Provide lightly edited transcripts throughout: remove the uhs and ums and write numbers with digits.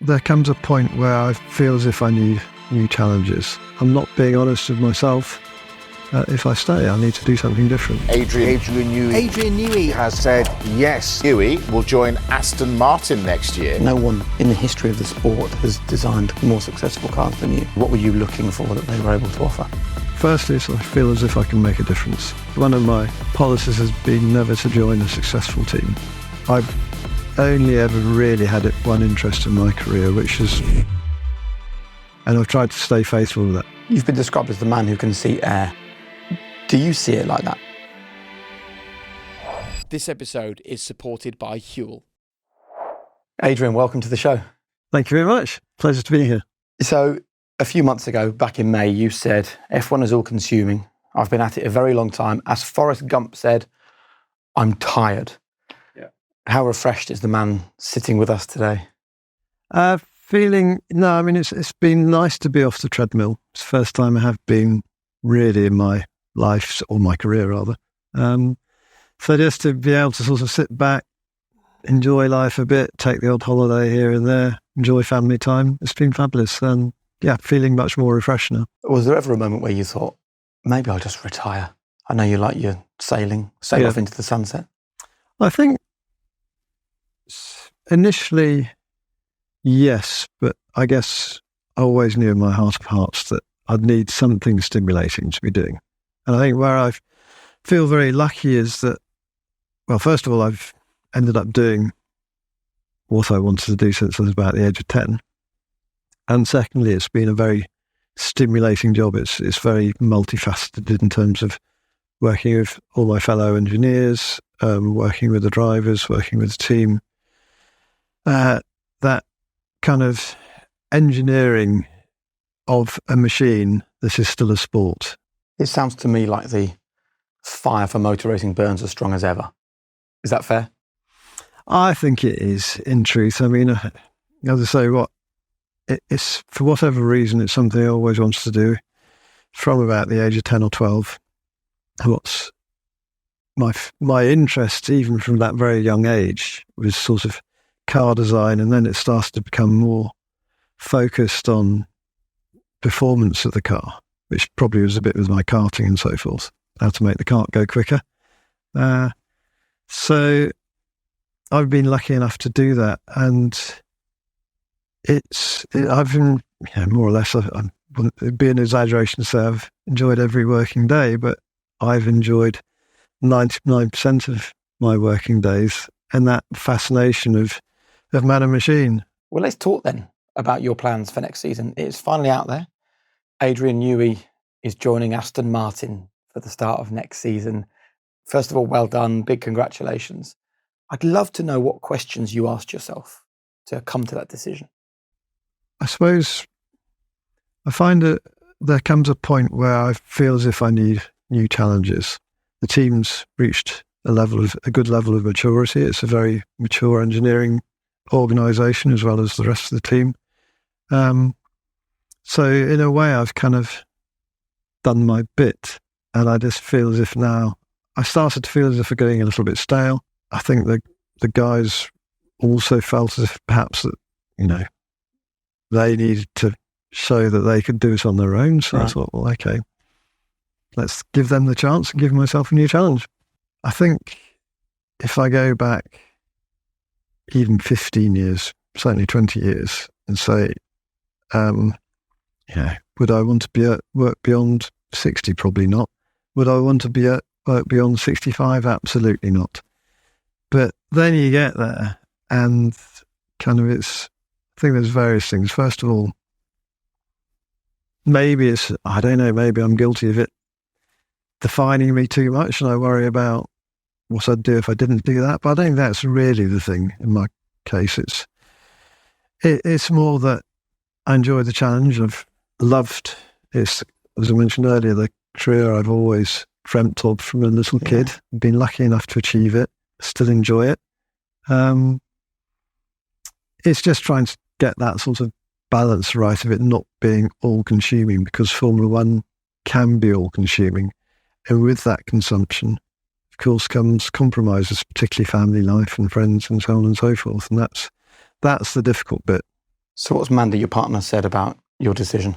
there comes a point where I feel as if I need new challenges. I'm not being honest with myself. If I stay, I need to do something different. Adrian Newey has said yes. Newey will join Aston Martin next year. No one in the history of the sport has designed more successful cars than you. What were you looking for that they were able to offer? Firstly, so I feel as if I can make a difference. One of my policies has been never to join a successful team. I've only ever really had one interest in my career, which is, and I've tried to stay faithful with that. You've been described as the man who can see air. Do you see it like that? This episode is supported by Huel. Adrian, welcome to the show. Thank you very much. Pleasure to be here. So, a few months ago, back in May, you said, F1 is all-consuming. I've been at it a very long time. As Forrest Gump said, I'm tired. Yeah. How refreshed is the man sitting with us today? It's been nice to be off the treadmill. It's the first time I have been really in my life, or my career rather. So just to be able to sort of sit back, enjoy life a bit, take the odd holiday here and there, enjoy family time, it's been fabulous. And feeling much more refreshed now. Was there ever a moment where you thought, maybe I'll just retire? I know you like your sail off into the sunset. I think initially, yes, but I guess I always knew in my heart of hearts that I'd need something stimulating to be doing. And I think where I feel very lucky is that, well, first of all, I've ended up doing what I wanted to do since I was about the age of 10. And secondly, it's been a very stimulating job. It's very multifaceted in terms of working with all my fellow engineers, working with the drivers, working with the team. That kind of engineering of a machine that is still a sport. It sounds to me like the fire for motor racing burns as strong as ever. Is that fair? I think it is, in truth. I mean, as I say, it's for whatever reason, it's something I always wanted to do from about the age of 10 or 12. What's my interest, even from that very young age, was sort of car design, and then it started to become more focused on performance of the car, which probably was a bit with my karting and so forth, how to make the kart go quicker. So I've been lucky enough to do that, and I've been more or less, it'd be an exaggeration to say I've enjoyed every working day, but I've enjoyed 99% of my working days, and that fascination of man and machine. Well, let's talk then about your plans for next season. It's finally out there. Adrian Newey is joining Aston Martin for the start of next season. First of all, well done. Big congratulations. I'd love to know what questions you asked yourself to come to that decision. I suppose I find that there comes a point where I feel as if I need new challenges. The team's reached a good level of maturity. It's a very mature engineering organisation as well as the rest of the team. So in a way, I've kind of done my bit, and I just feel as if now I started to feel as if we're getting a little bit stale. I think the guys also felt as if perhaps that, they needed to show that they could do it on their own. So right. I thought, well, okay, let's give them the chance and give myself a new challenge. I think if I go back even 15 years, certainly 20 years, and say, would I want to be at work beyond 60? Probably not. Would I want to be at work beyond 65? Absolutely not. But then you get there, and kind of I think there's various things. First of all, maybe maybe I'm guilty of it defining me too much, and I worry about what I'd do if I didn't do that. But I don't think that's really the thing in my case. It's more that I enjoy the challenge. I've loved it. As I mentioned earlier, the career I've always dreamt of from a little kid. Been lucky enough to achieve it. Still enjoy it. It's just trying to get that sort of balance right of it not being all-consuming, because Formula One can be all-consuming. And with that consumption, of course, comes compromises, particularly family life and friends and so on and so forth. And that's the difficult bit. So what's Mandy, your partner, said about your decision?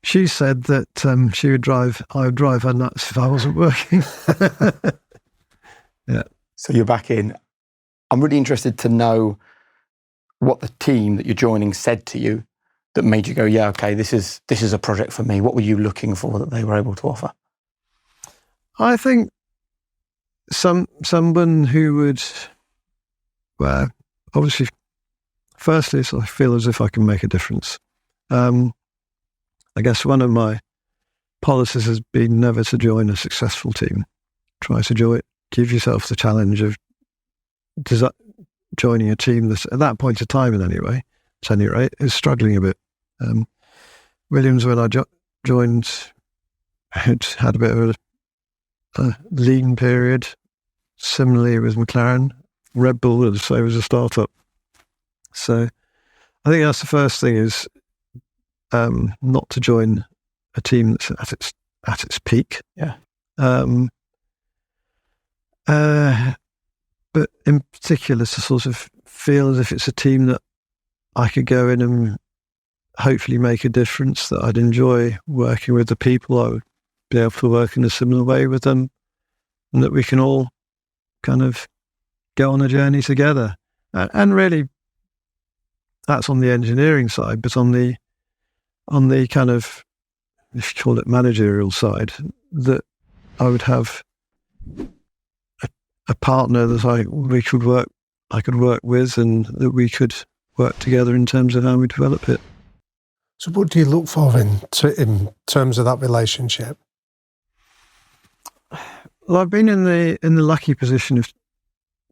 She said that I would drive her nuts if I wasn't working. Yeah. So you're back in. I'm really interested to know what the team that you're joining said to you that made you go, yeah, okay, this is a project for me. What were you looking for that they were able to offer? I think someone who would, well, obviously, firstly, I feel as if I can make a difference. I guess one of my policies has been never to join a successful team. Try to give yourself the challenge of joining a team that, at that point of time, at any rate, is struggling a bit. Williams, when I joined, had a bit of a lean period. Similarly with McLaren. Red Bull, as I say, was a startup. So I think that's the first thing, is not to join a team that's at its peak. Yeah. But in particular, to sort of feel as if it's a team that I could go in and hopefully make a difference, that I'd enjoy working with the people, I would be able to work in a similar way with them, and that we can all kind of go on a journey together. And really, that's on the engineering side, but on the kind of, if you call it managerial side, that I would have a partner that I could work with, and that we could work together in terms of how we develop it. So what do you look for in terms of that relationship? Well, I've been in the lucky position of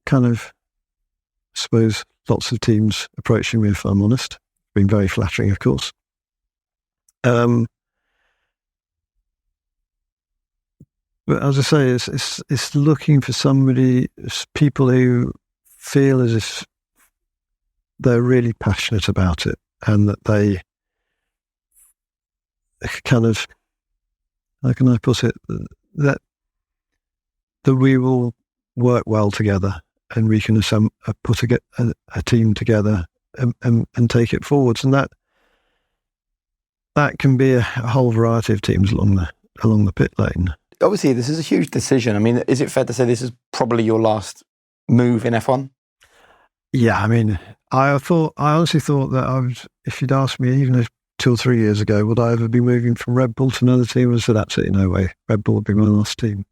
kind of, I suppose, lots of teams approaching me, if I'm honest. Been very flattering, of course. But as I say, it's looking for people who feel as if they're really passionate about it, and that they kind of, how can I put it, that we will work well together, and we can put a team together and take it forwards. And that can be a whole variety of teams along the pit lane. Obviously, this is a huge decision. I mean, is it fair to say this is probably your last move in F1? Yeah, I mean, I honestly thought that if you'd asked me even 2 or 3 years ago, would I ever be moving from Red Bull to another team? I said, absolutely no way. Red Bull would be my last team.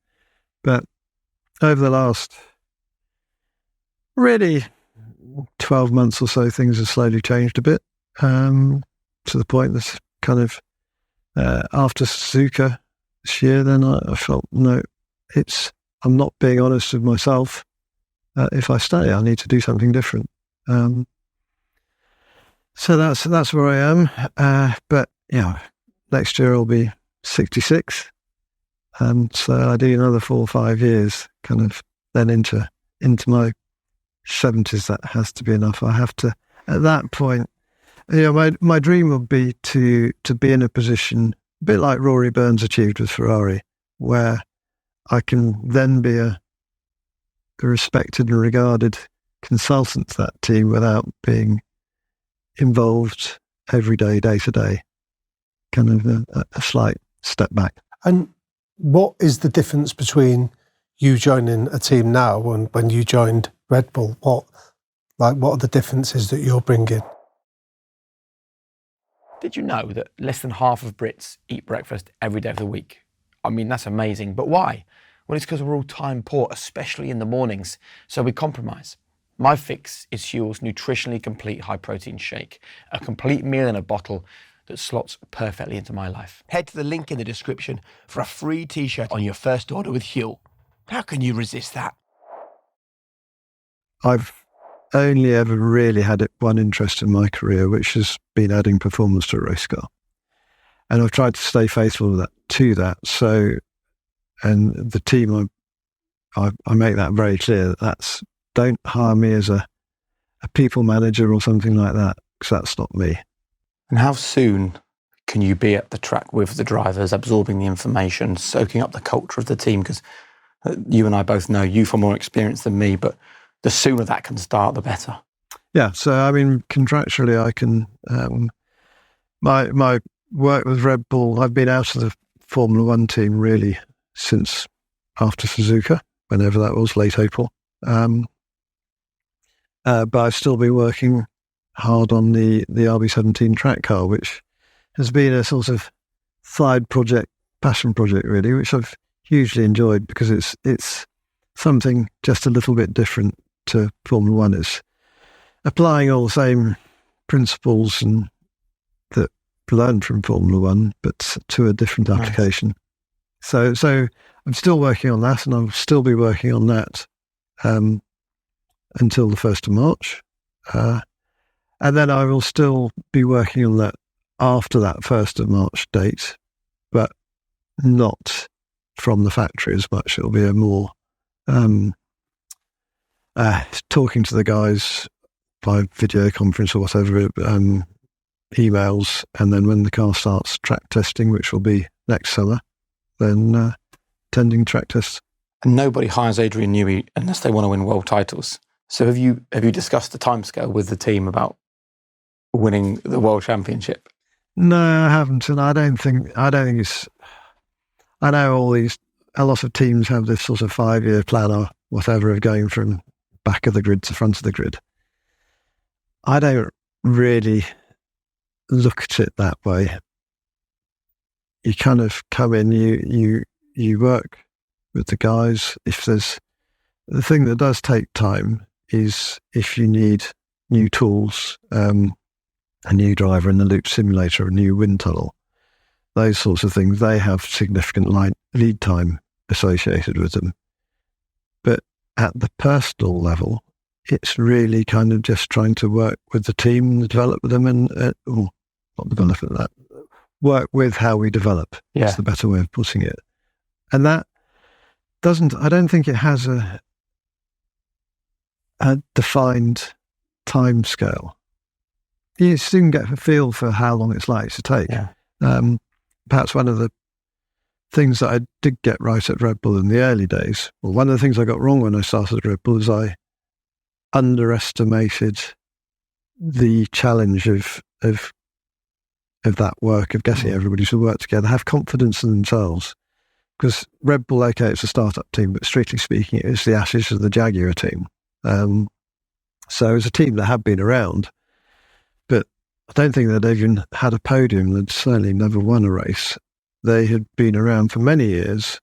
But over the last, really, 12 months or so, things have slowly changed a bit, to the point that kind of, after Suzuka this year, then I felt, no, I'm not being honest with myself. If I stay, I need to do something different. So that's where I am. But next year I'll be 66, so I do another 4 or 5 years, kind of then into my 70s. That has to be enough. I have to, at that point, my dream would be to be in a position a bit like Rory Burns achieved with Ferrari, where I can then be a respected and regarded consultant to that team without being involved every day, day to day. Kind of a slight step back. And what is the difference between you joining a team now and when you joined Red Bull? What are the differences that you're bringing? Did you know that less than half of Brits eat breakfast every day of the week? I mean, that's amazing. But why? Well, it's because we're all time poor, especially in the mornings. So we compromise. My fix is Huel's nutritionally complete high-protein shake, a complete meal in a bottle that slots perfectly into my life. Head to the link in the description for a free t-shirt on your first order with Huel. How can you resist that? I've only ever really had one interest in my career, which has been adding performance to a race car. And I've tried to stay faithful to that. So, and the team, I make that very clear. Don't hire me as a people manager or something like that, because that's not me. And how soon can you be at the track with the drivers, absorbing the information, soaking up the culture of the team? Because you and I both know, you far more experienced than me, but the sooner that can start, the better. Yeah, so I mean, contractually, I can. My work with Red Bull, I've been out of the Formula One team really since after Suzuka, whenever that was, late April. But I've still been working hard on the RB17 track car, which has been a sort of side project, passion project, really, which I've hugely enjoyed because it's something just a little bit different to Formula One. It's applying all the same principles and that learned from Formula One, but to a different application. So I'm still working on that, and I'll still be working on that until the 1st of March. And then I will still be working on that after that 1st of March date, but not from the factory as much. It'll be a more talking to the guys by video conference or whatever, emails, and then when the car starts track testing, which will be next summer, then attending track tests. And nobody hires Adrian Newey unless they want to win world titles. So have you discussed the timescale with the team about winning the world championship? No, I haven't, and I don't think it's. I know a lot of teams have this sort of 5-year plan or whatever of going from back of the grid to front of the grid. I don't really look at it that way. You kind of come in, you work with the guys. If there's the thing that does take time is if you need new tools, a new driver in the loop simulator, a new wind tunnel, those sorts of things, they have significant lead time associated with them. But at the personal level, it's really kind of just trying to work with the team and develop with them work with how we develop. Yeah. That's the better way of putting it. And that I don't think it has a defined time scale. You soon get a feel for how long it's likely to take. Yeah. Perhaps one of the things that I did get right at Red Bull in the early days, well, one of the things I got wrong when I started at Red Bull is I underestimated the challenge of that work, of getting everybody to work together, have confidence in themselves. Because Red Bull, okay, it's a startup team, but strictly speaking, it's the ashes of the Jaguar team. So it's a team that had been around, but I don't think they'd even had a podium. They'd certainly never won a race. They had been around for many years,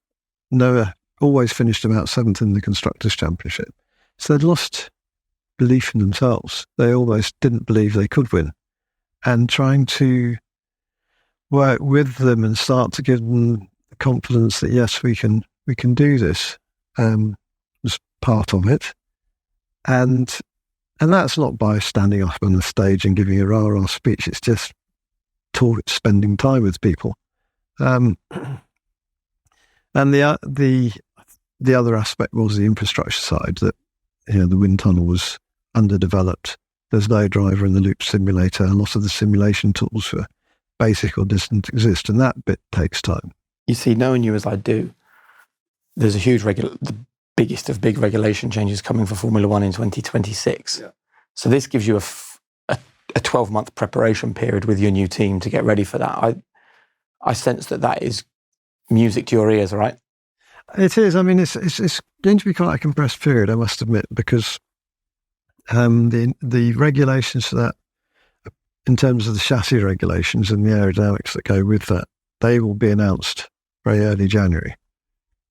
always finished about 7th in the Constructors' Championship. So they'd lost belief in themselves. They almost didn't believe they could win. And trying to work with them and start to give them the confidence that, yes, we can do this, was part of it. And that's not by standing up on the stage and giving a rah-rah speech. It's just spending time with people. And the other aspect was the infrastructure side, that the wind tunnel was underdeveloped. There's no driver in the loop simulator. A lot of the simulation tools for basic or didn't exist, and that bit takes time. You see, knowing you as I do, there's a huge the biggest of big regulation changes coming for Formula One in 2026. Yeah. So this gives you a 12-month preparation period with your new team to get ready for that. I sense that is music to your ears, right? It is. I mean, it's going to be quite a compressed period, I must admit, because the regulations for that, in terms of the chassis regulations and the aerodynamics that go with that, they will be announced very early January.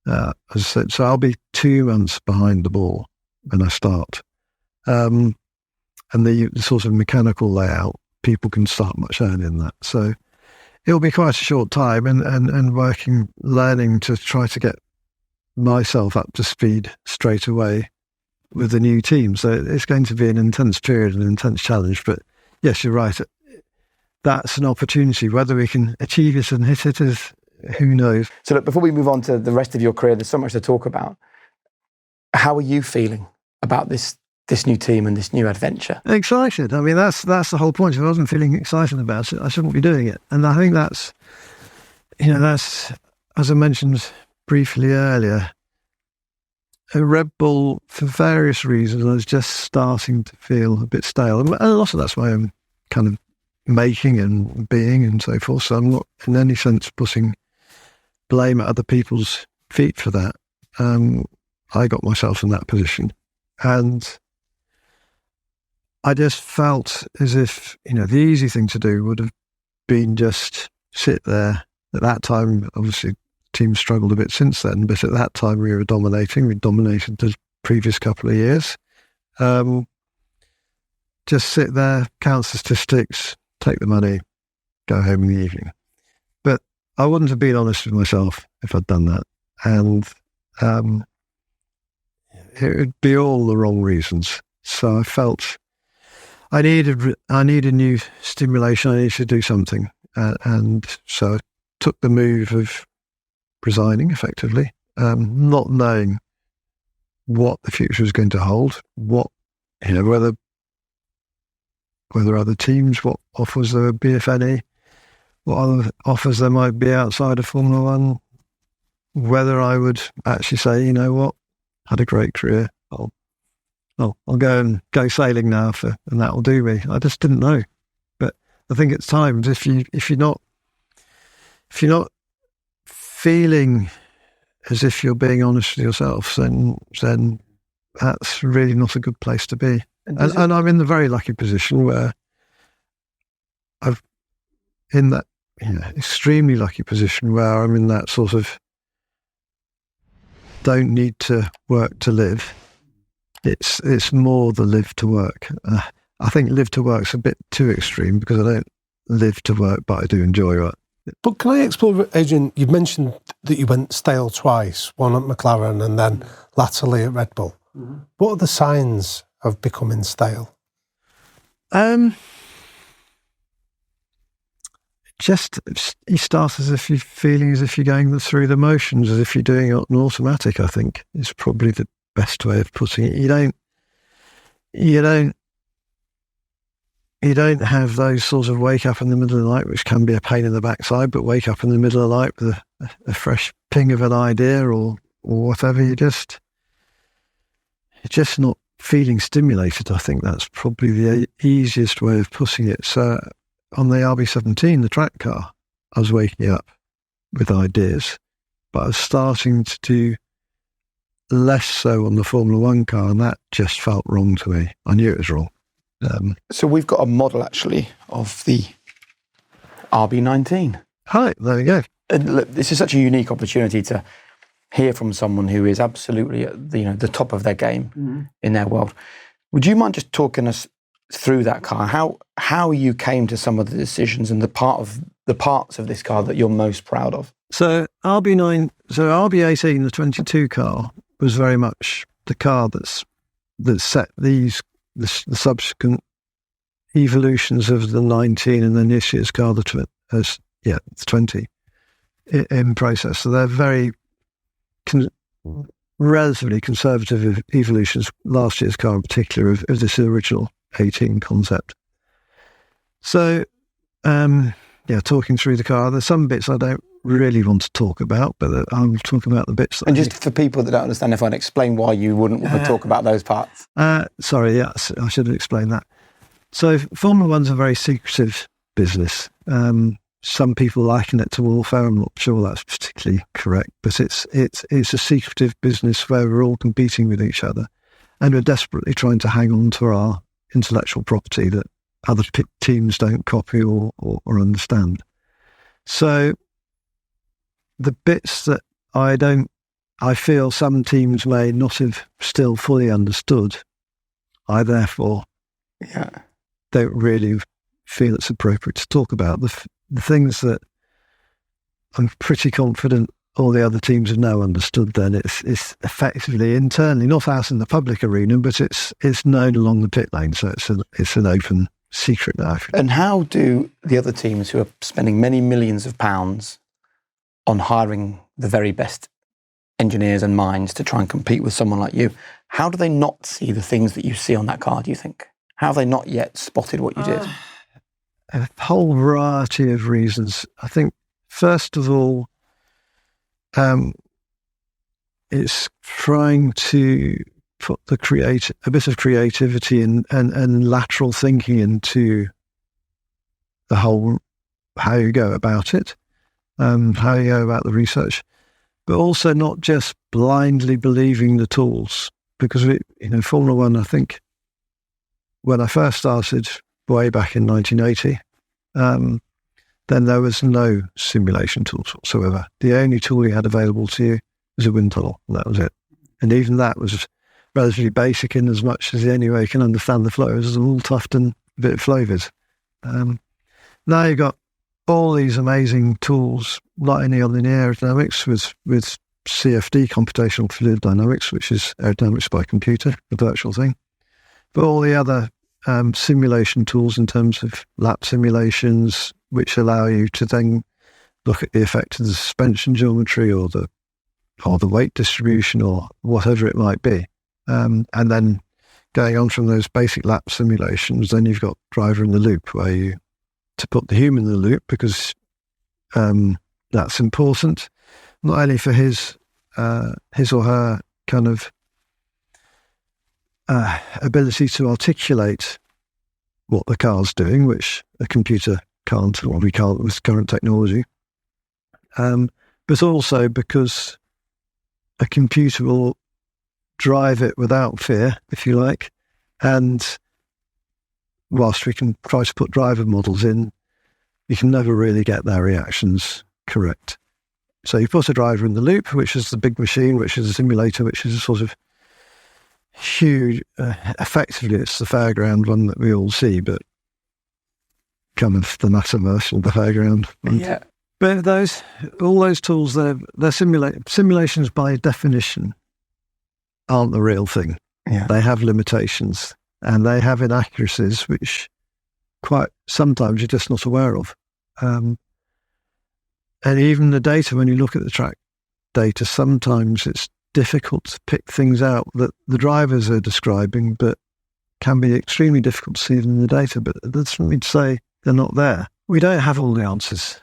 As I said, so I'll be 2 months behind the ball when I start. And the sort of mechanical layout, people can start much earlier than that. So it'll be quite a short time, and learning to try to get myself up to speed straight away with the new team. So it's going to be an intense period, an intense challenge. But yes, you're right. That's an opportunity. Whether we can achieve it and hit it is, who knows. So look, before we move on to the rest of your career, there's so much to talk about. How are you feeling about this new team and this new adventure? Excited. I mean, that's the whole point. If I wasn't feeling excited about it, I shouldn't be doing it. And I think that's, as I mentioned briefly earlier, Red Bull, for various reasons, I was just starting to feel a bit stale. And a lot of that's my own kind of making and being and so forth. So I'm not in any sense putting blame at other people's feet for that. I got myself in that position. And I just felt as if, the easy thing to do would have been just sit there. At that time, obviously, team struggled a bit since then, but at that time we were dominating. We dominated the previous couple of years. Just sit there, count statistics, take the money, go home in the evening. But I wouldn't have been honest with myself if I'd done that. And it would be all the wrong reasons. So I felt I needed new stimulation. I needed to do something. And so I took the move of resigning effectively, not knowing what the future was going to hold, whether other teams, what offers there would be, if any, what other offers there might be outside of Formula One, whether I would actually say, you know what, had a great career, I'll go sailing now and that will do me. I just didn't know. But I think it's times if you're not feeling as if you're being honest with yourself, then that's really not a good place to be. And I'm in the very lucky position where I've in that extremely lucky position where I'm in that sort of don't need to work to live. It's more the live to work. I think live to work's a bit too extreme because I don't live to work, but I do enjoy it. But can I explore, Adrian, you've mentioned that you went stale twice, one at McLaren and then latterly at Red Bull. Mm-hmm. What are the signs of becoming stale? Just you start as if you're feeling as if you're going through the motions, as if you're doing it on automatic. I think is probably the best way of putting it. You don't have those sort of wake up in the middle of the night, which can be a pain in the backside, but wake up in the middle of the night with a fresh ping of an idea or whatever. You're just not feeling stimulated. I think that's probably the easiest way of putting it. So on the RB17, the track car, I was waking up with ideas, but I was starting to do less so on the Formula One car, and that just felt wrong to me. I knew it was wrong. So we've got a model actually of the RB19. Hi, there we go. And look, this is such a unique opportunity to hear from someone who is absolutely at the top of their game in their world. Would you mind just talking us through that car? How you came to some of the decisions and the parts of this car that you're most proud of? So RB18, the 22 car, was very much the car that set the subsequent evolutions of the 19 and then this year's car, the 20 in process. So they're very relatively conservative evolutions. Last year's car in particular of this original 18 concept. So, talking through the car, there's some bits I don't really want to talk about, but I'll talk about the bits. And just for people that don't understand, if I'd explain why you wouldn't want to talk about those parts. Sorry, yes, I should have explained that. So Formula One's a very secretive business. Some people liken it to warfare. I'm not sure that's particularly correct, but it's a secretive business where we're all competing with each other, and we're desperately trying to hang on to our intellectual property that other teams don't copy or understand. So the bits that I feel some teams may not have still fully understood, I therefore don't really feel it's appropriate to talk about. The things that I'm pretty confident all the other teams have now understood, then it's effectively internally, not out in the public arena, but it's known along the pit lane. So it's an open secret now. And how do the other teams who are spending many millions of pounds on hiring the very best engineers and minds to try and compete with someone like you, how do they not see the things that you see on that car, do you think? How have they not yet spotted what you did? A whole variety of reasons. I think, first of all, it's trying to put a bit of creativity and lateral thinking into the whole, how you go about it, how you go about the research, but also not just blindly believing the tools. Because Formula One, I think, when I first started way back in 1980, then there was no simulation tools whatsoever. The only tool you had available to you was a wind tunnel, and that was it. And even that was relatively basic in as much as the only way you can understand the flow is a wool tuft and a bit of flow vis. Now you've got all these amazing tools, not only on the aerodynamics with CFD, computational fluid dynamics, which is aerodynamics by computer, the virtual thing, but all the other simulation tools in terms of lap simulations, which allow you to then look at the effect of the suspension geometry or the weight distribution or whatever it might be. And then going on from those basic lap simulations, then you've got driver in the loop, where you to put the human in the loop, because that's important, not only for his or her kind of ability to articulate what the car's doing, which a computer can't, or we can't with current technology, but also because a computer will drive it without fear, if you like, and whilst we can try to put driver models in, you can never really get their reactions correct. So you put a driver in the loop, which is the big machine, which is a simulator, which is a sort of huge, effectively it's the fairground one that we all see, but kind of the metaverse of the fairground. Yeah. But all those tools, they're simulations by definition aren't the real thing. Yeah. They have limitations and they have inaccuracies, which quite sometimes you're just not aware of. And even the data, when you look at the track data, sometimes it's difficult to pick things out that the drivers are describing, but can be extremely difficult to see them in the data. But that doesn't mean to say they're not there. We don't have all the answers.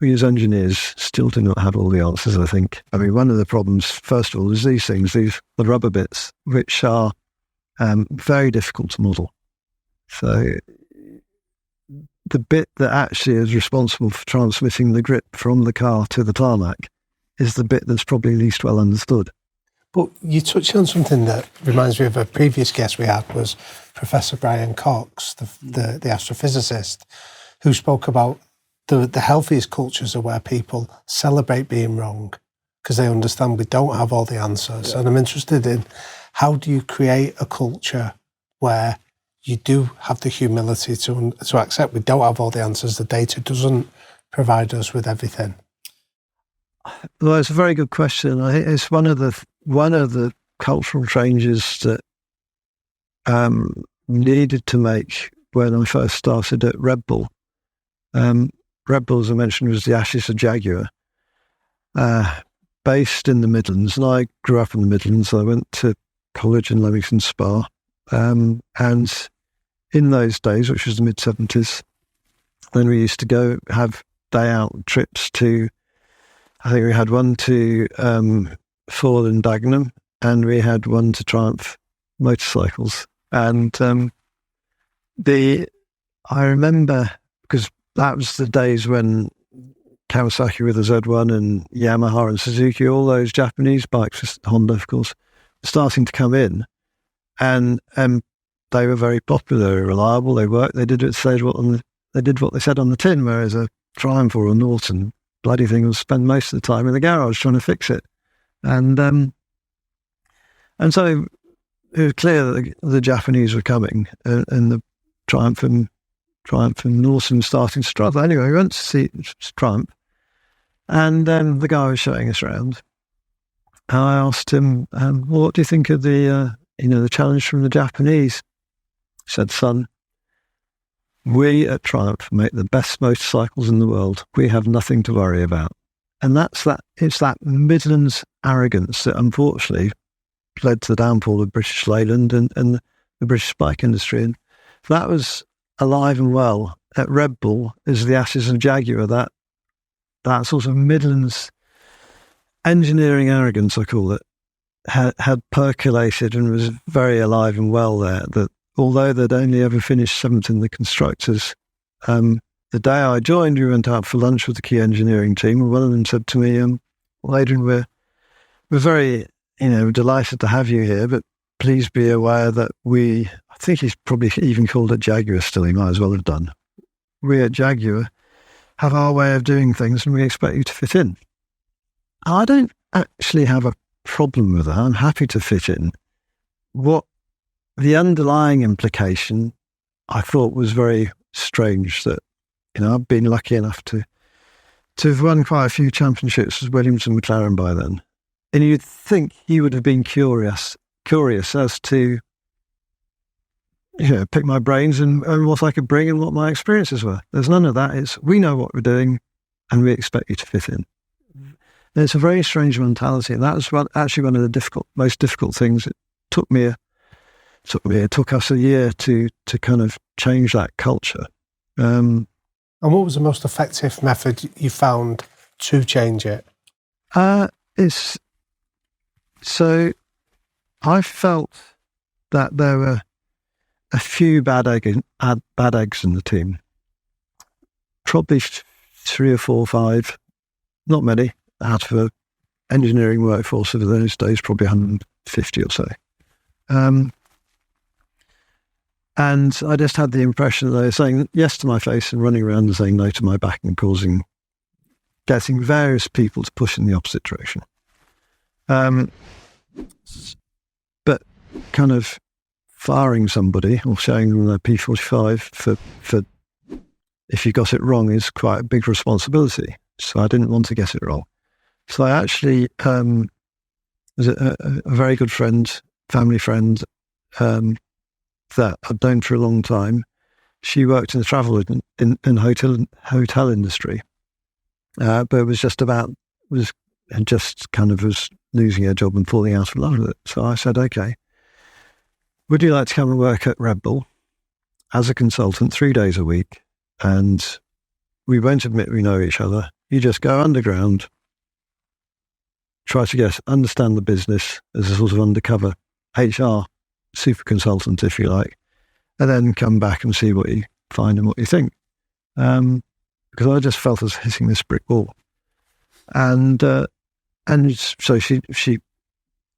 We as engineers still do not have all the answers, I think. I mean, one of the problems, first of all, is the rubber bits, which are very difficult to model. So the bit that actually is responsible for transmitting the grip from the car to the tarmac is the bit that's probably least well understood. But you touched on something that reminds me of a previous guest we had, was Professor Brian Cox, the astrophysicist, who spoke about the healthiest cultures are where people celebrate being wrong because they understand we don't have all the answers. Yeah. And I'm interested in, how do you create a culture where you do have the humility to accept we don't have all the answers, the data doesn't provide us with everything? Well, it's a very good question. I think it's one of the cultural changes that needed to make when I first started at Red Bull. Red Bull, as I mentioned, was the ashes of Jaguar, based in the Midlands. And I grew up in the Midlands. I went to college in Leamington Spa. And in those days, which was the mid-70s, then we used to go have day-out trips to, I think we had one to Ford and Dagenham, and we had one to Triumph motorcycles. And I remember, because that was the days when Kawasaki with the Z1 and Yamaha and Suzuki, all those Japanese bikes, Honda of course, starting to come in, and they were very popular, reliable. They worked. They did what they said on the tin. Whereas a Triumph or a Norton, bloody thing, will spend most of the time in the garage trying to fix it, and so it was clear that the Japanese were coming, and the Triumph and Norton starting to struggle. Anyway, we went to see Triumph, and the guy was showing us around. And I asked him, well, what do you think of the challenge from the Japanese? He said, son, we at Triumph make the best motorcycles in the world. We have nothing to worry about. And it's that Midlands arrogance that unfortunately led to the downfall of British Leyland and the British bike industry. And that was alive and well at Red Bull, is the ashes of Jaguar, that sort of Midlands engineering arrogance, I call it, had percolated and was very alive and well there. That although they'd only ever finished 7th in the constructors, the day I joined, we went out for lunch with the key engineering team, and one of them said to me, "Well, Adrian, we're very, delighted to have you here, but please be aware that I think he's probably even called it Jaguar still, he might as well have done. We at Jaguar have our way of doing things and we expect you to fit in." I don't actually have a problem with that. I'm happy to fit in. What the underlying implication I thought was very strange, that, I've been lucky enough to have won quite a few championships with Williams and McLaren by then. And you'd think he would have been curious as to, pick my brains and what I could bring and what my experiences were. There's none of that. It's, we know what we're doing and we expect you to fit in. And it's a very strange mentality. And that was actually one of the most difficult things. It took us a year to kind of change that culture. And what was the most effective method you found to change it? So I felt that there were a few bad eggs in the team. Probably 3 or 4 or 5, not many, out of an engineering workforce of those days, probably 150 or so. And I just had the impression that they were saying yes to my face and running around and saying no to my back and getting various people to push in the opposite direction. But kind of firing somebody or showing them their P45 for if you got it wrong is quite a big responsibility. So I didn't want to get it wrong. So I actually was a very good friend, family friend, that I'd known for a long time. She worked in the travel in hotel industry, but it was just losing her job and falling out of love with it. So I said, "Okay, would you like to come and work at Red Bull as a consultant 3 days a week? And we won't admit we know each other. You just go underground, try to understand the business as a sort of undercover HR super consultant, if you like, and then come back and see what you find and what you think." Because I just felt I was hitting this brick wall. And so she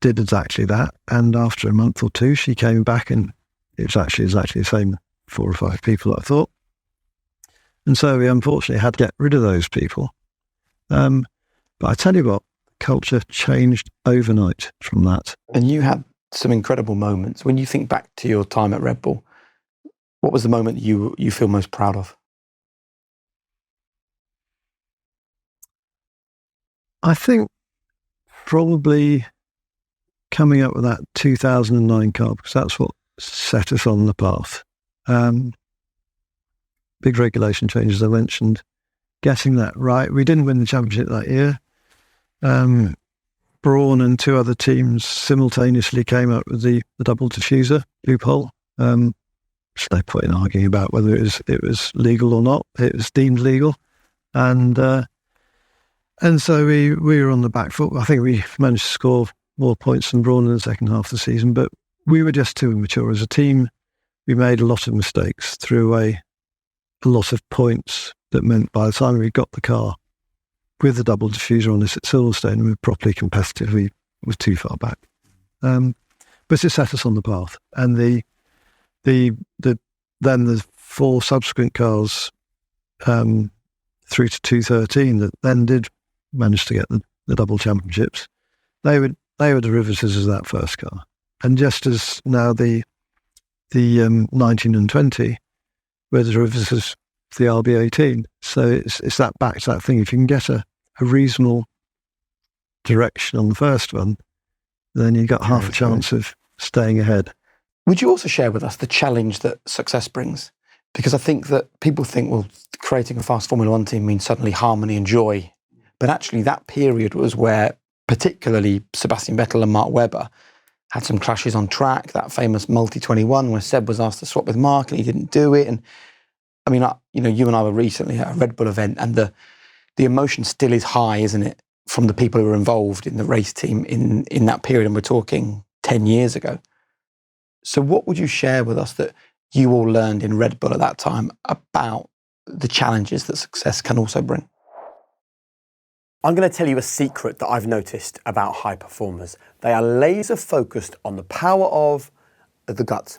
did exactly that. And after a month or 2, she came back and it was actually exactly the same 4 or 5 people that I thought. And so we unfortunately had to get rid of those people. But I tell you what, culture changed overnight from that. And you had some incredible moments. When you think back to your time at Red Bull, what was the moment you feel most proud of? I think probably coming up with that 2009 car, because that's what set us on the path. Big regulation changes I mentioned, getting that right. We didn't win the championship that year. Brawn and 2 other teams simultaneously came up with the double diffuser loophole. So no point in arguing about whether it was legal or not. It was deemed legal, and so we were on the back foot. I think we managed to score more points than Brawn in the second half of the season, but we were just too immature as a team. We made a lot of mistakes, threw away a lot of points. That meant by the time we got the car with the double diffuser on this at Silverstone, we were properly competitive. We were too far back, but it set us on the path. And then the 4 subsequent cars through to 2013 that then did manage to get the double championships. They were derivatives of that first car, and just as now the 19 and 20 were derivatives of the RB18. So it's that back to that thing. If you can get a reasonable direction on the first one, then you got half a chance of staying ahead. Would you also share with us the challenge that success brings? Because I think that people think, well, creating a fast Formula One team means suddenly harmony and joy. But actually that period was where particularly Sebastian Vettel and Mark Webber had some clashes on track, that famous multi-21 where Seb was asked to swap with Mark and he didn't do it. And I mean, you and I were recently at a Red Bull event, and the emotion still is high, isn't it? from the people who were involved in the race team in that period, and we're talking 10 years ago. So what would you share with us that you all learned in Red Bull at that time about the challenges that success can also bring? I'm going to tell you a secret that I've noticed about high performers. They are laser focused on the power of the gut.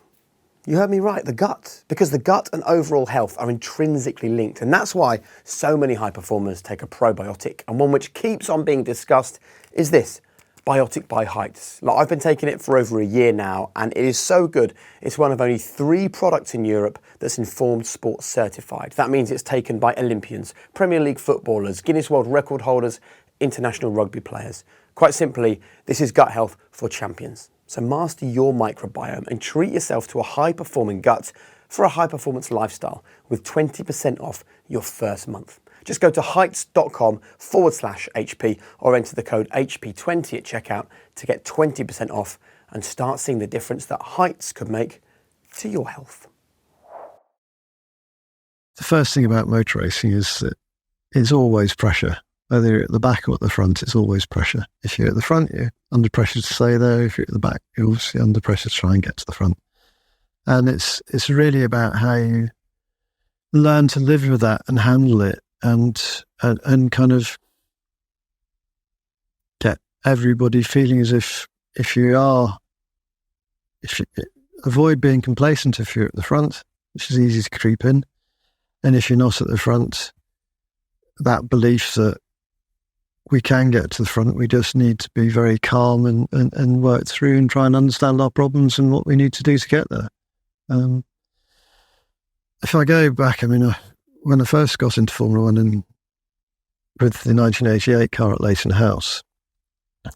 You heard me right, the gut. Because the gut and overall health are intrinsically linked. And that's why so many high performers take a probiotic. And one which keeps on being discussed is this, Biotic by Heights. Like, I've been taking it for over a year now, and it is so good. It's one of only 3 products in Europe that's Informed Sports certified. That means it's taken by Olympians, Premier League footballers, Guinness World Record holders, international rugby players. Quite simply, this is gut health for champions. So master your microbiome and treat yourself to a high-performing gut for a high-performance lifestyle with 20% off your first month. Just go to heights.com/HP or enter the code HP20 at checkout to get 20% off and start seeing the difference that Heights could make to your health. The first thing about motor racing is that it's always pressure. Whether you're at the back or at the front, it's always pressure. If you're at the front, you're under pressure to stay there. If you're at the back, you're obviously under pressure to try and get to the front. And it's really about how you learn to live with that and handle it and kind of get everybody feeling as if you avoid being complacent if you're at the front, which is easy to creep in. And if you're not at the front, that belief that we can get to the front, we just need to be very calm and work through and try and understand our problems and what we need to do to get there. If I go back, I mean, when I first got into Formula One with the 1988 car at Leighton House,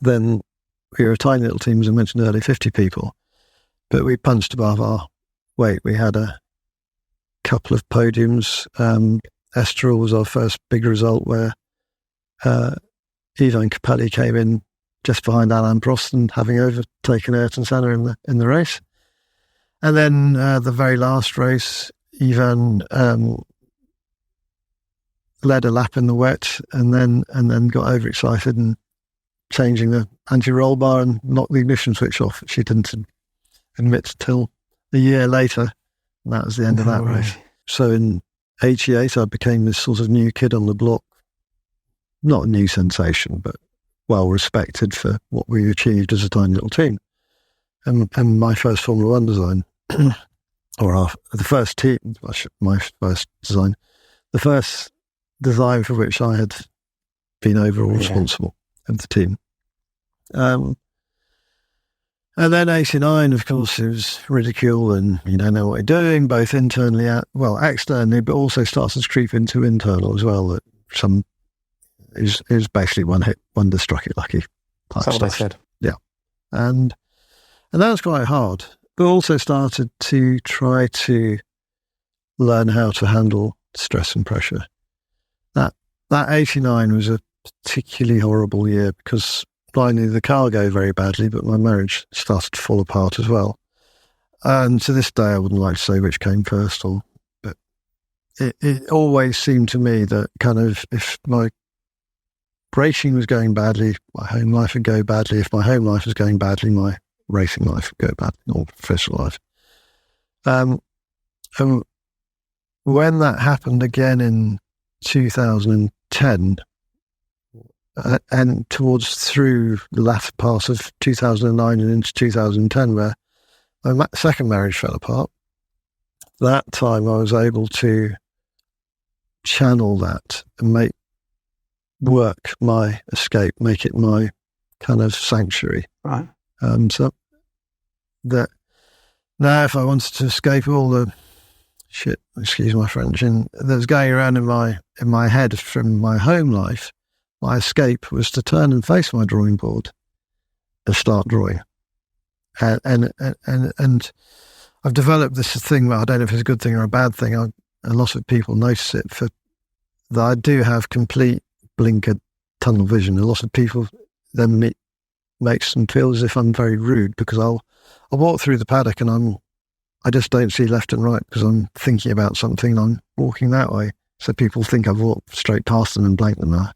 then we were a tiny little team, as I mentioned earlier, 50 people, but we punched above our weight. We had a couple of podiums. Estoril was our first big result, where Ivan Capelli came in just behind Alain Prost and having overtaken Ayrton Senna in the race. And then the very last race, Ivan led a lap in the wet and then got overexcited and changing the anti-roll bar and knocked the ignition switch off, which he didn't admit till a year later. And that was the end of that race. So in 88, I became this sort of new kid on the block. Not a new sensation, but well respected for what we achieved as a tiny little team. And my first Formula One design, the first team, my first design, the first design for which I had been overall responsible of the team. And then 89, of course, it was ridicule and you don't know what you're doing, both internally, externally, but also started to creep into internal as well. That it was basically one hit wonder, struck it lucky type That's what stuff. I said. Yeah. And that was quite hard, but also started to try to learn how to handle stress and pressure. That 89 was a particularly horrible year because not only did the car go very badly, but my marriage started to fall apart as well. And to this day, I wouldn't like to say which came first, but it always seemed to me that kind of if my racing was going badly, my home life would go badly. If my home life was going badly, my racing life would go badly, or professional life. And when that happened again in 2010, and through the latter part of 2009 and into 2010, where my second marriage fell apart, that time I was able to channel that and make work my escape, make it my kind of sanctuary. Right. So that now if I wanted to escape all the shit, excuse my French, and that was going around in my head from my home life, my escape was to turn and face my drawing board and start drawing. And I've developed this thing where I don't know if it's a good thing or a bad thing. A lot of people notice it that I do have complete blinker tunnel vision. A lot of people then makes them feel as if I'm very rude because I'll walk through the paddock and I just don't see left and right because I'm thinking about something and I'm walking that way. So people think I've walked straight past them and blanked them.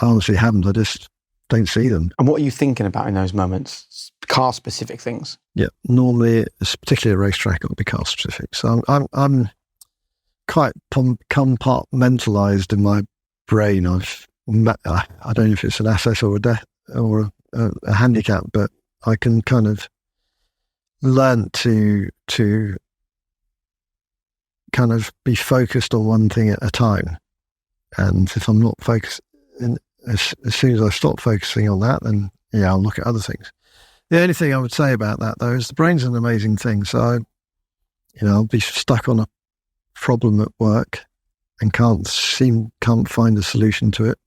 I honestly haven't. I just don't see them. And what are you thinking about in those moments? Car-specific things? Yeah, normally, particularly a racetrack, it would be car specific. So I'm quite compartmentalised in my brain. I don't know if it's an asset or a handicap, but I can kind of learn to kind of be focused on one thing at a time. And if I'm not focused, as soon as I stop focusing on that, then I'll look at other things. The only thing I would say about that, though, is the brain's an amazing thing. So, I'll be stuck on a problem at work and can't find a solution to it.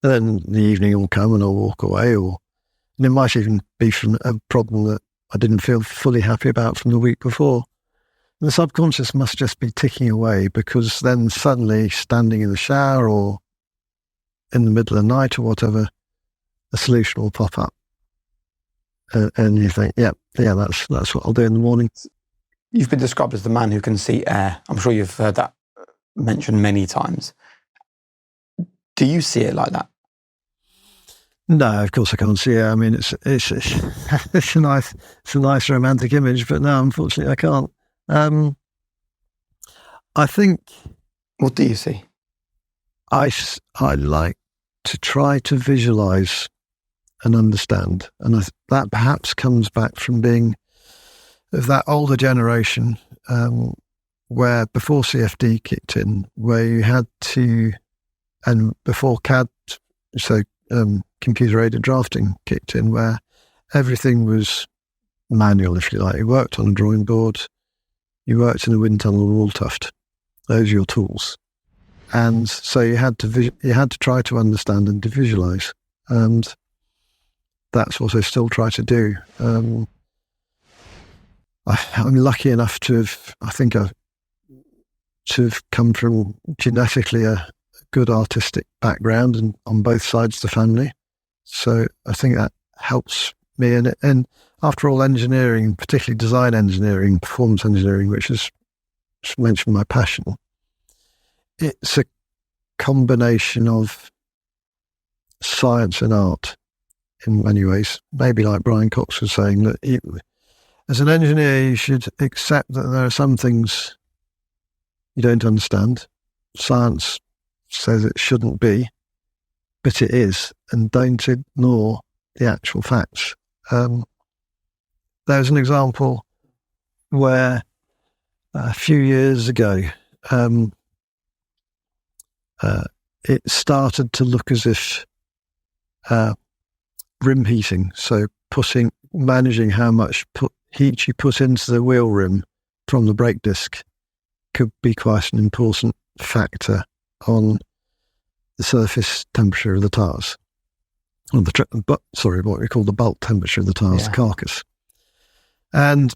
And then the evening will come and I'll walk away, and it might even be from a problem that I didn't feel fully happy about from the week before. And the subconscious must just be ticking away, because then suddenly, standing in the shower or in the middle of the night or whatever, a solution will pop up. And you think, that's what I'll do in the morning. You've been described as the man who can see air. I'm sure you've heard that mentioned many times. Do you see it like that? No, of course I can't see it. I mean, it's a nice romantic image, but no, unfortunately I can't. I think. What do you see? I like to try to visualize and understand, and that perhaps comes back from being of that older generation, where before CFD kicked in, where you had to, and before CAD, so computer-aided drafting kicked in, where everything was manual, if you like. You worked on a drawing board, you worked in a wind tunnel or wall tuft. Those are your tools. And so you had to try to understand and to visualize. And that's what I still try to do. I'm lucky enough to have come from genetically a good artistic background and on both sides of the family. So I think that helps me. And after all, engineering, particularly design engineering, performance engineering, which is, just mentioned, my passion, it's a combination of science and art in many ways. Maybe like Brian Cox was saying, that as an engineer, you should accept that there are some things you don't understand. Science says it shouldn't be, but it is, and don't ignore the actual facts. There's an example where a few years ago, it started to look as if rim heating, so managing how much heat you put into the wheel rim from the brake disc, could be quite an important factor on the surface temperature of the tyres, or what we call the bulk temperature of the tyres, the carcass. And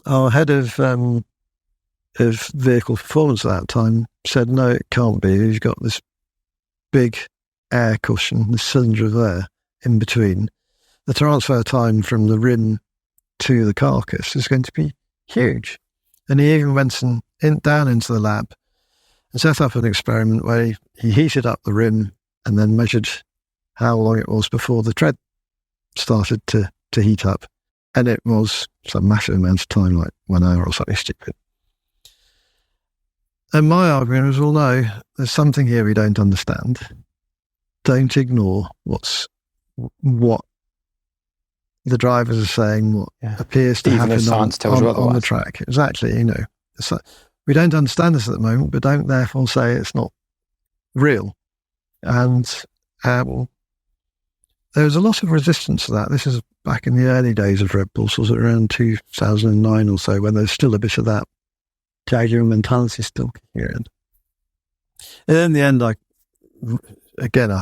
our head of vehicle performance at that time said, no, it can't be. You've got this big air cushion, this cylinder of air in between. The transfer time from the rim to the carcass is going to be huge. And he even went down into the lab and set up an experiment where he heated up the rim and then measured how long it was before the tread started to heat up. And it was some massive amount of time, like 1 hour or something stupid. And my argument was, well, no, there's something here we don't understand. Don't ignore what the drivers are saying, what appears to happen on the track. Exactly, So we don't understand this at the moment, but don't therefore say it's not real. And there was a lot of resistance to that. This is back in the early days of Red Bull, sort of around 2009 or so, when there's still a bit of that Jaguar mentality still kicking in. And in the end, I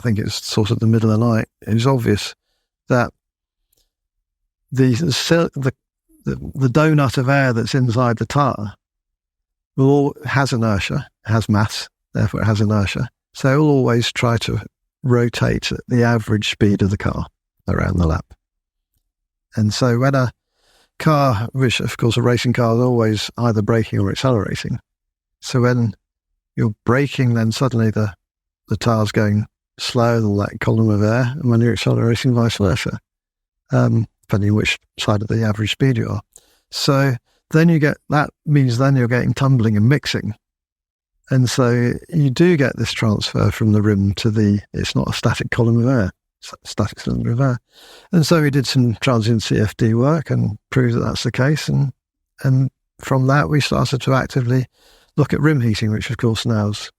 think it's sort of the middle of the night. It was obvious that the donut of air that's inside the tyre has inertia, has mass, therefore it has inertia. So it will always try to rotate at the average speed of the car around the lap. And so when a car, which of course a racing car is always either braking or accelerating, so when you're braking, then suddenly the the tyres going slower than that column of air, and when you're accelerating, vice versa, depending on which side of the average speed you are. So then that means then you're getting tumbling and mixing. And so you do get this transfer from the rim to it's not a static column of air, it's a static cylinder of air. And so we did some transient CFD work and proved that that's the case. And from that, we started to actively look at rim heating, which of course now is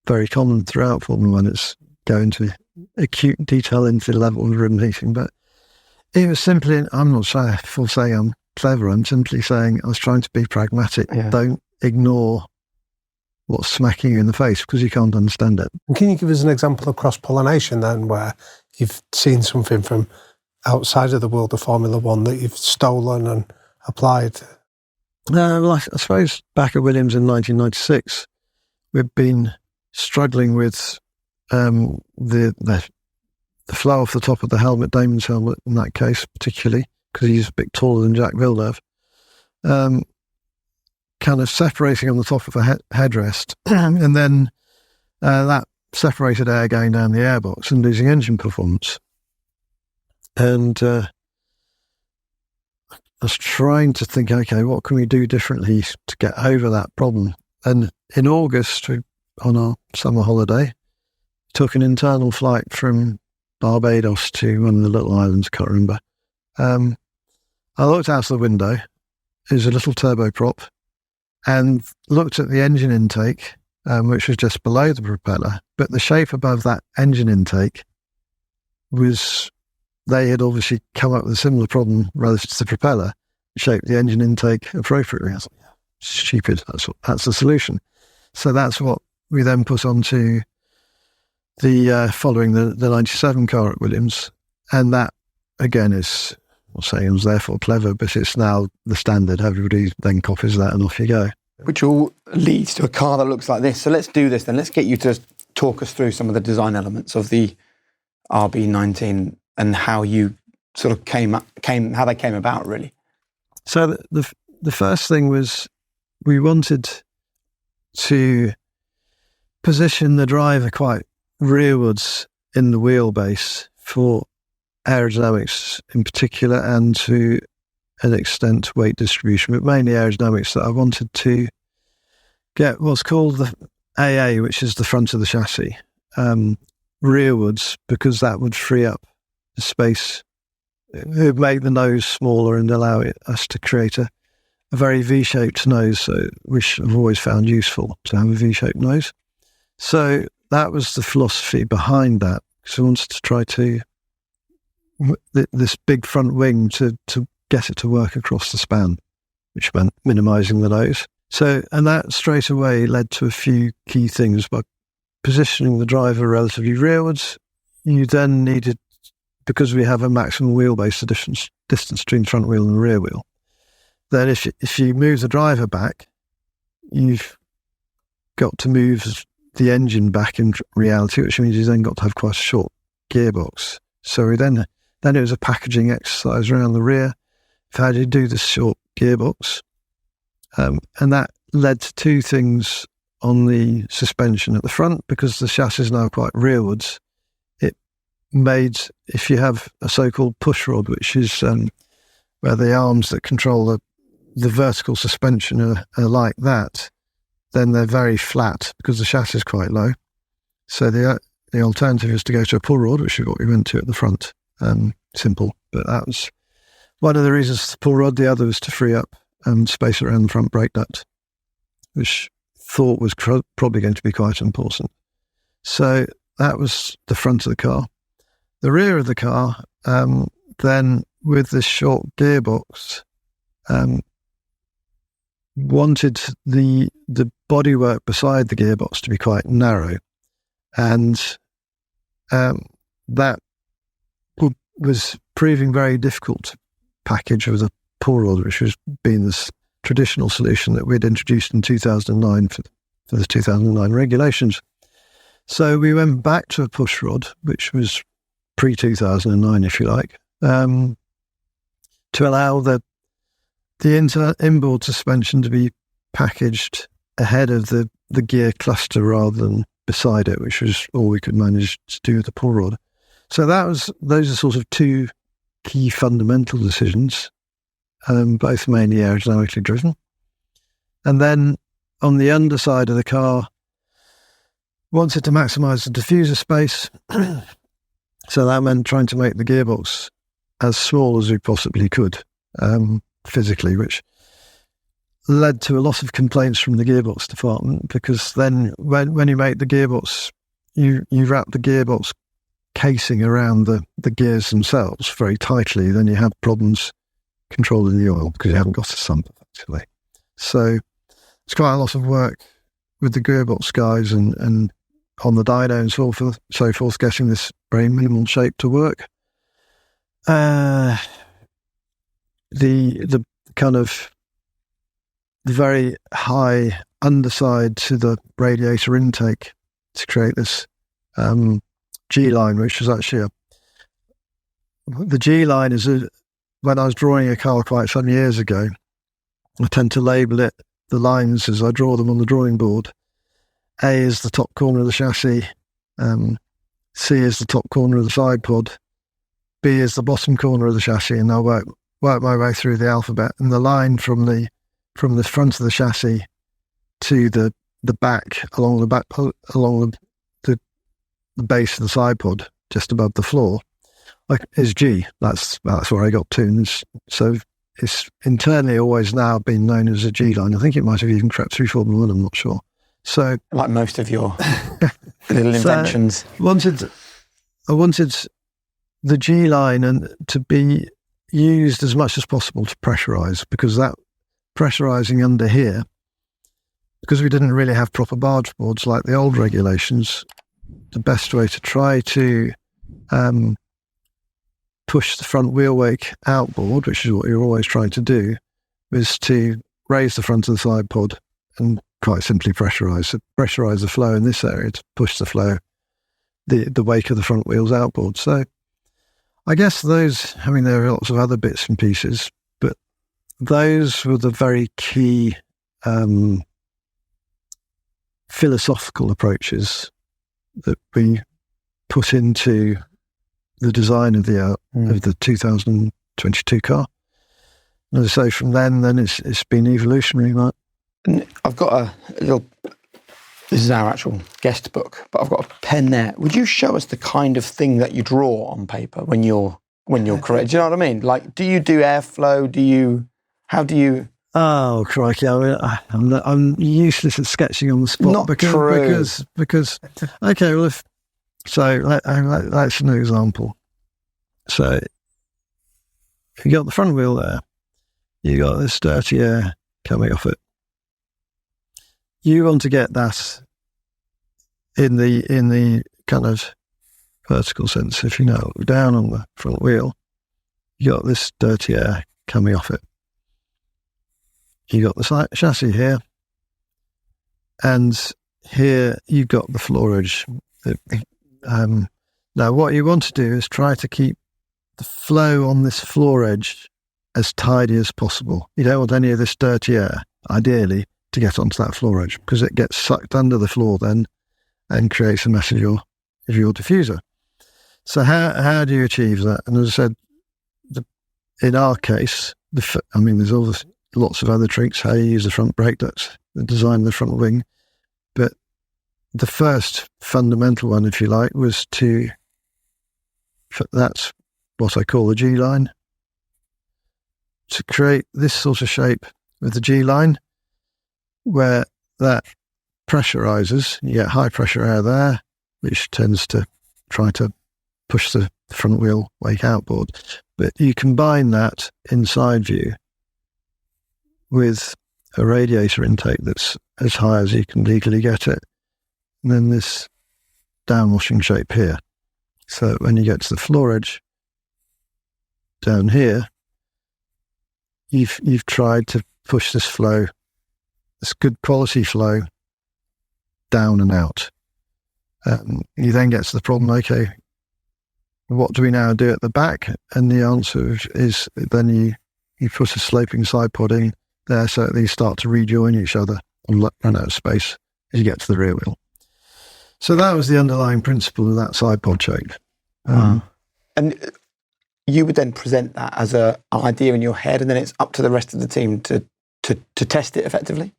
very common throughout Formula One. It's going to acute detail into the level of rim heating. But it was simply, I'm not for saying I'm clever, I'm simply saying I was trying to be pragmatic. Yeah. Don't ignore what's smacking you in the face because you can't understand it. And can you give us an example of cross-pollination then, where you've seen something from outside of the world of Formula One that you've stolen and applied? Well, I suppose back at Williams in 1996, we've been struggling with the flow off the top of the helmet, Damian's helmet in that case particularly, because he's a bit taller than Jacques Villeneuve, kind of separating on the top of the headrest, and then that separated air going down the airbox and losing engine performance. And I was trying to think, okay, what can we do differently to get over that problem? And in August, on our summer holiday, took an internal flight from Barbados to one of the little islands, can't remember. I looked out the window, there's a little turboprop, and looked at the engine intake, which was just below the propeller, but the shape above that engine intake they had obviously come up with a similar problem relative to the propeller, shaped the engine intake appropriately. I was like, stupid, that's the solution. So that's what we then put onto following the 97 car at Williams. And that, again, is, I'm not saying it was therefore clever, but it's now the standard. Everybody then copies that and off you go. Which all leads to a car that looks like this. So let's do this then. Let's get you to talk us through some of the design elements of the RB19 and how you sort of how they came about, really. So the first thing was we wanted to position the driver quite rearwards in the wheelbase for aerodynamics in particular, and to an extent weight distribution, but mainly aerodynamics, that I wanted to get what's called the AA, which is the front of the chassis, rearwards, because that would free up the space. It would make the nose smaller and allow us to create a very V-shaped nose, which I've always found useful to have a V-shaped nose. So that was the philosophy behind that. So I wanted to try to this big front wing to get it to work across the span, which meant minimising the nose. And that straight away led to a few key things. By positioning the driver relatively rearwards, you then needed, because we have a maximum wheelbase distance between front wheel and rear wheel, then if you move the driver back, you've got to move the engine back in reality, which means you've then got to have quite a short gearbox. So then it was a packaging exercise around the rear of how do you do this short gearbox. And that led to two things on the suspension at the front, because the chassis is now quite rearwards. It made, if you have a so-called push rod, which is where the arms that control the vertical suspension are like that, then they're very flat because the chassis is quite low. So the alternative is to go to a pull rod, which is what we went to at the front. Simple, but that was one of the reasons for the pull rod. The other was to free up space around the front brake duct, which thought was probably going to be quite important. So that was the front of the car. The rear of the car, then with this short gearbox, wanted the bodywork beside the gearbox to be quite narrow, and that was proving very difficult to package with a pull rod, which was being this traditional solution that we'd introduced in 2009 for the 2009 regulations. So we went back to a push rod, which was pre-2009, if you like, to allow the inboard suspension to be packaged ahead of the gear cluster rather than beside it, which was all we could manage to do with the pull rod. So those are sort of two key fundamental decisions, both mainly aerodynamically driven. And then on the underside of the car, wanted to maximise the diffuser space. So that meant trying to make the gearbox as small as we possibly could, physically, which led to a lot of complaints from the gearbox department, because then when you make the gearbox, you wrap the gearbox casing around the gears themselves very tightly, then you have problems controlling the oil because you haven't got a sump effectively. So it's quite a lot of work with the gearbox guys and on the dyno and so forth, getting this very minimal shape to work. The kind of the very high underside to the radiator intake to create this G-line, which is actually the G-line is when I was drawing a car quite some years ago, I tend to label it, the lines as I draw them on the drawing board. A is the top corner of the chassis, C is the top corner of the side pod, B is the bottom corner of the chassis, and I'll work my way through the alphabet. And the line from the front of the chassis to the back along the base of the side pod, just above the floor, is G. That's where I got to. And so it's internally always now been known as a G line. I think it might have even crept through Formula One, I'm not sure. So, like most of your little inventions. I wanted the G line and to be used as much as possible to pressurise, because that pressurising under here, because we didn't really have proper barge boards like the old regulations, the best way to try to push the front wheel wake outboard, which is what you're always trying to do, is to raise the front of the side pod and quite simply pressurise the flow in this area to push the flow, the wake of the front wheels outboard. So I guess there are lots of other bits and pieces, but those were the very key philosophical approaches that we put into the design of the 2022 car. And as I say, from then it's been evolutionary, right? And I've got a little, this is our actual guest book, but I've got a pen there. Would you show us the kind of thing that you draw on paper when you're correct? Do you know what I mean? Like, do you do airflow? How do you? Oh, crikey. I'm useless at sketching on the spot. Not true. Because okay, well, that's an example. So you got the front wheel there. You got this dirty air coming off it. You want to get that in the kind of vertical sense, if you know, down on the front wheel. You got this dirty air coming off it. You got the chassis here, and here you've got the floor edge. Now, what you want to do is try to keep the flow on this floor edge as tidy as possible. You don't want any of this dirty air, ideally, to get onto that floor edge, because it gets sucked under the floor then and creates a mess of your diffuser. So how do you achieve that? And as I said, in our case, there's obviously lots of other tricks, how you use the front brake ducts, the design of the front wing, but the first fundamental one, if you like, was that's what I call the G line, to create this sort of shape with the G line, where that pressurizes. You get high pressure air there, which tends to try to push the front wheel wake outboard. But you combine that inside view with a radiator intake that's as high as you can legally get it, and then this downwashing shape here. So when you get to the floor edge down here, you've tried to push this flow, this good quality flow, down and out. You then get to the problem, okay, what do we now do at the back? And the answer is then you put a sloping side pod in there so that these start to rejoin each other and run out of space as you get to the rear wheel. So that was the underlying principle of that side pod shape. And you would then present that as an idea in your head, and then it's up to the rest of the team to test it effectively?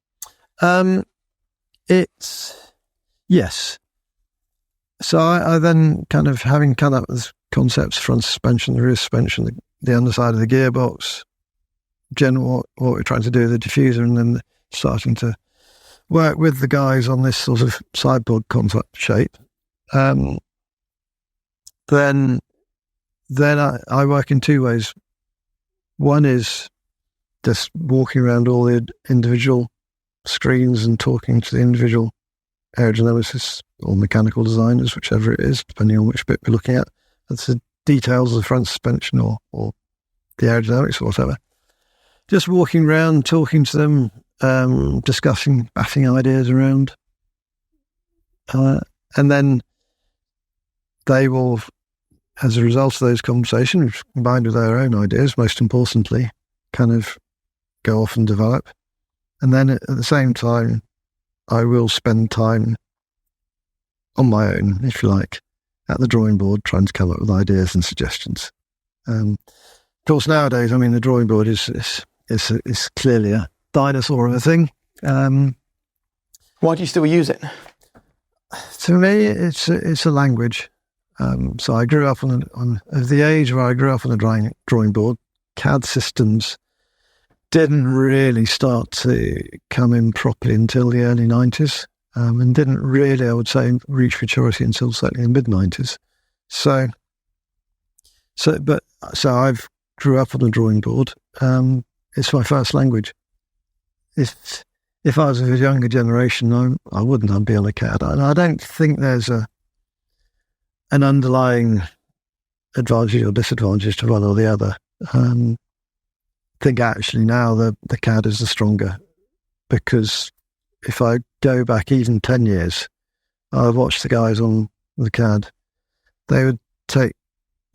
Yes. So I then kind of, having come up with concepts, front suspension, the rear suspension, the underside of the gearbox, general what we're trying to do with the diffuser, and then starting to work with the guys on this sort of side pod concept shape. Then I work in two ways. One is just walking around all the individual screens and talking to the individual aerodynamicists or mechanical designers, whichever it is, depending on which bit we're looking at. That's the details of the front suspension or the aerodynamics or whatever. Just walking around, talking to them, discussing, batting ideas around. And then they will, as a result of those conversations, combined with their own ideas, most importantly, kind of go off and develop. And then at the same time, I will spend time on my own, if you like, at the drawing board, trying to come up with ideas and suggestions. Of course, nowadays, I mean, the drawing board is clearly a dinosaur of a thing. Why do you still use it? To me, it's a language. So I grew up at the age where I grew up on a drawing board. CAD systems didn't really start to come in properly until the early 90s, and didn't really, I would say, reach maturity until certainly the mid-90s. So I've grew up on a drawing board. It's my first language. If I was of a younger generation, I wouldn't. I'd be on a CAD. And I don't think there's an underlying advantage or disadvantage to one or the other. I think actually now the CAD is the stronger, because if I go back even 10 years, I watched the guys on the CAD. They would take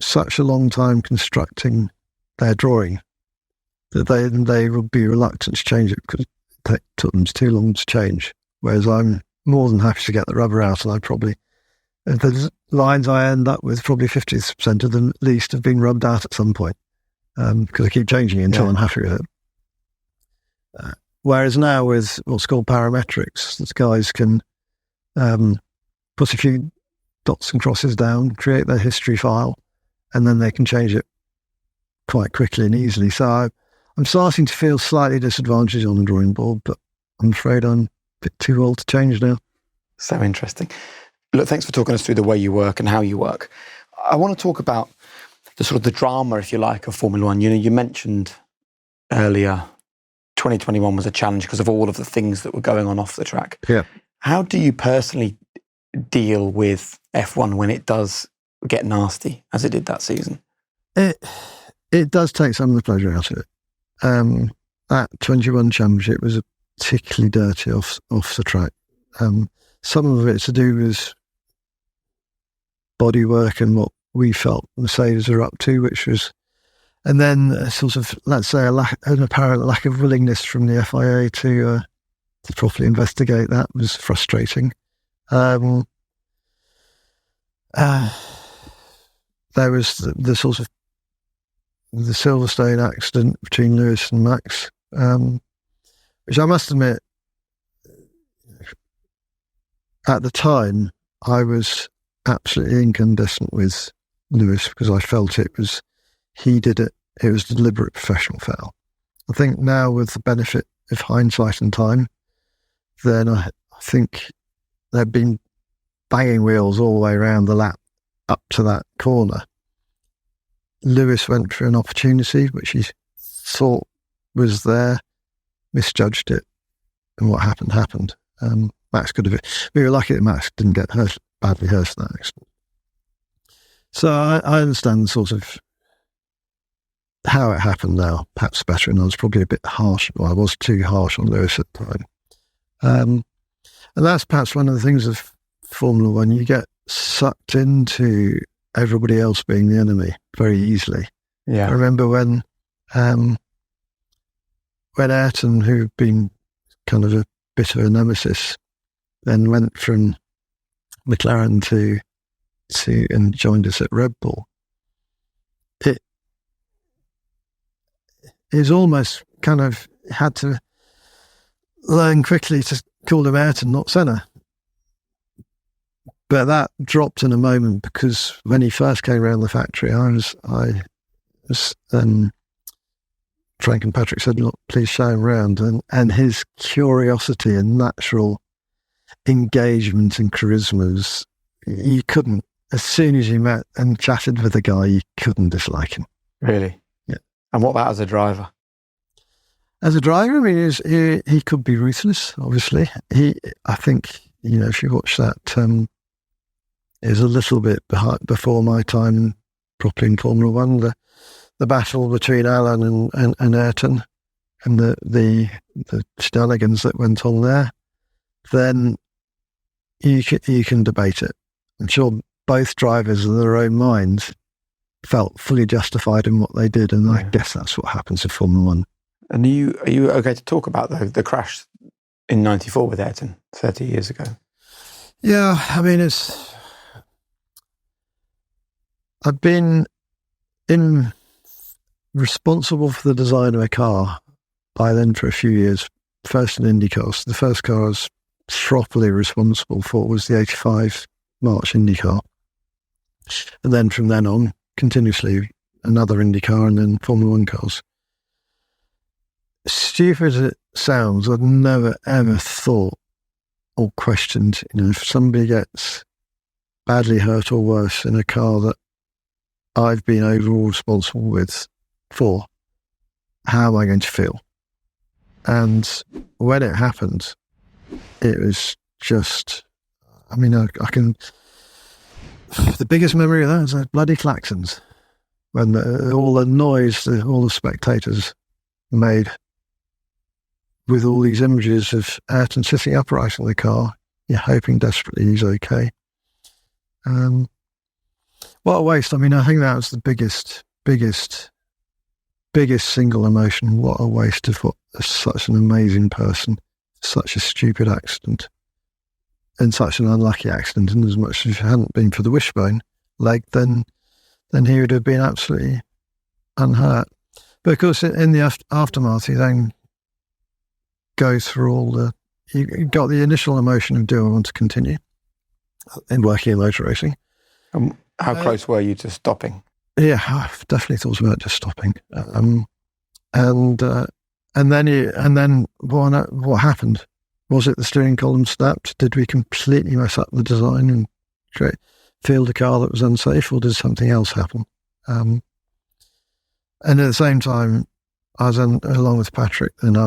such a long time constructing their drawing that they would be reluctant to change it because it took them too long to change. Whereas I'm more than happy to get the rubber out, and the lines I end up with, probably 50% of them at least have been rubbed out at some point, because I keep changing it until I'm happy with it. Whereas now with what's called parametrics, the guys can put a few dots and crosses down, create their history file, and then they can change it quite quickly and easily. So I'm starting to feel slightly disadvantaged on the drawing board, but I'm afraid I'm a bit too old to change now. So interesting. Look, thanks for talking us through the way you work and how you work. I want to talk about the sort of the drama, if you like, of Formula One. You know, you mentioned earlier 2021 was a challenge because of all of the things that were going on off the track. Yeah. How do you personally deal with F1 when it does get nasty, as it did that season? It does take some of the pleasure out of it. That 21 championship was particularly dirty off the track. Some of it to do with bodywork and what we felt Mercedes were up to, which was, and then a sort of, let's say, an apparent lack of willingness from the FIA to properly investigate that was frustrating. There was the sort of the Silverstone accident between Lewis and Max, which I must admit, at the time, I was absolutely incandescent with Lewis because I felt he did it. It was a deliberate professional foul. I think now, with the benefit of hindsight and time, then I think they've been banging wheels all the way around the lap up to that corner. Lewis went for an opportunity which he thought was there, misjudged it, and what happened. Max could have. We were lucky that Max didn't get badly hurt in that accident. So I understand sort of how it happened now, perhaps better, and I was probably a bit harsh. Well, I was too harsh on Lewis at the time. And that's perhaps one of the things of Formula One. You get sucked into everybody else being the enemy very easily. Yeah. I remember when Ayrton, who'd been kind of a bit of a nemesis, then went from McLaren to and joined us at Red Bull, it is almost kind of had to learn quickly to call him Ayrton, not Senna. But that dropped in a moment because when he first came around the factory, I was Frank and Patrick said, "Look, please show him around," and his curiosity and natural engagement and charisma, you couldn't. As soon as you met and chatted with the guy, you couldn't dislike him. Really? Yeah. And what about as a driver? As a driver, I mean, he could be ruthless, obviously. I think, if you watch that, is a little bit before my time properly in Formula One, the battle between Alan and Ayrton and the shenanigans that went on there, then you can debate it. I'm sure both drivers in their own minds felt fully justified in what they did, and I guess that's what happens in Formula One. And are you okay to talk about the crash in '94 with Ayrton 30 years ago? Yeah, I mean, I've been responsible for the design of a car by then for a few years, first in IndyCars. The first car I was properly responsible for was the 85 March IndyCar. And then from then on, continuously another IndyCar and then Formula One cars. Stupid as it sounds, I'd never ever thought or questioned, if somebody gets badly hurt or worse in a car that I've been overall responsible for, how am I going to feel? And when it happened, it was just, I can, the biggest memory of that is those bloody klaxons. When all the noise that all the spectators made with all these images of Ayrton sitting upright in the car, you're hoping desperately he's okay. What a waste. I think that was the biggest single emotion. What a waste of such an amazing person, such a stupid accident, and such an unlucky accident. And as much as if it hadn't been for the wishbone leg, then he would have been absolutely unhurt. But of course, in the aftermath, he then goes through you got the initial emotion of, do I want to continue in working in motor racing? How close were you to stopping? Yeah, I've definitely thought about just stopping. And then what happened? Was it the steering column snapped? Did we completely mess up the design and field a car that was unsafe, or did something else happen? And at the same time, I was along with Patrick, and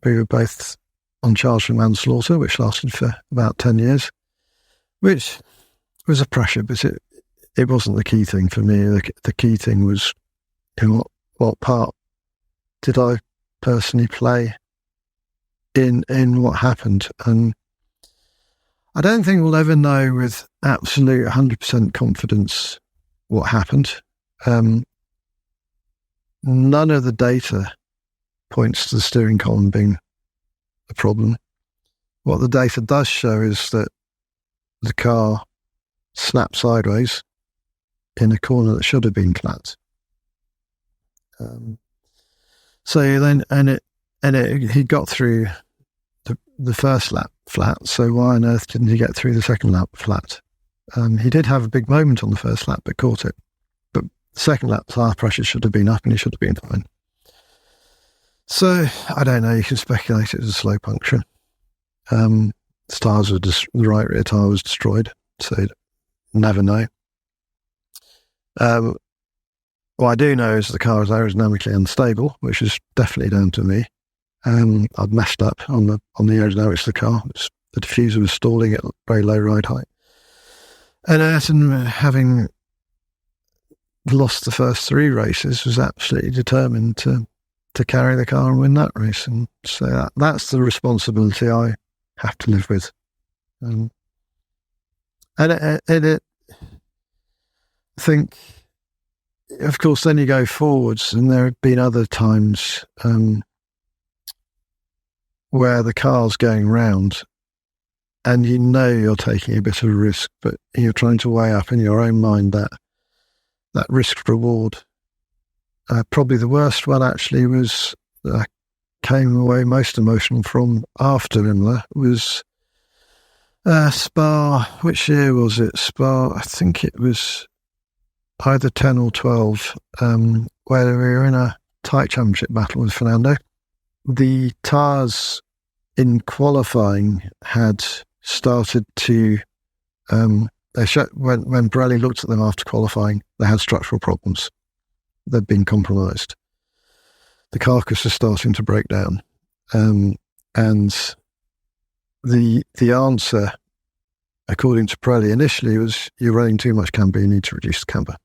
we were both on charge for manslaughter, which lasted for about 10 years, which was a pressure, but it wasn't the key thing for me. The key thing was, what part did I personally play in what happened? And I don't think we'll ever know with absolute 100% confidence what happened. None of the data points to the steering column being a problem. What the data does show is that the car snapped sideways in a corner that should have been flat. He got through the first lap flat, so why on earth didn't he get through the second lap flat? He did have a big moment on the first lap, but caught it. But the second lap, tire pressure should have been up and he should have been fine. So, I don't know, you can speculate it was a slow puncture. The right rear tyre was destroyed, so you'd never know. What I do know is the car was aerodynamically unstable, which is definitely down to me. I'd messed up on the aerodynamics of the car. The diffuser was stalling at very low ride height. And Ayrton, having lost the first 3 races, was absolutely determined to carry the car and win that race. And so that's the responsibility I have to live with. And I think, of course, then you go forwards, and there have been other times where the car's going round and you know you're taking a bit of a risk, but you're trying to weigh up in your own mind that risk reward. Probably the worst one actually was I came away most emotional from after Imola was Spa. Which year was it? Spa, I think it was either 10 or 12, where we were in a tight championship battle with Fernando. The tyres in qualifying had started to, when Pirelli looked at them after qualifying, they had structural problems. They'd been compromised. The carcass was starting to break down. And the answer, according to Pirelli, initially was, you're running too much camber, you need to reduce the camber.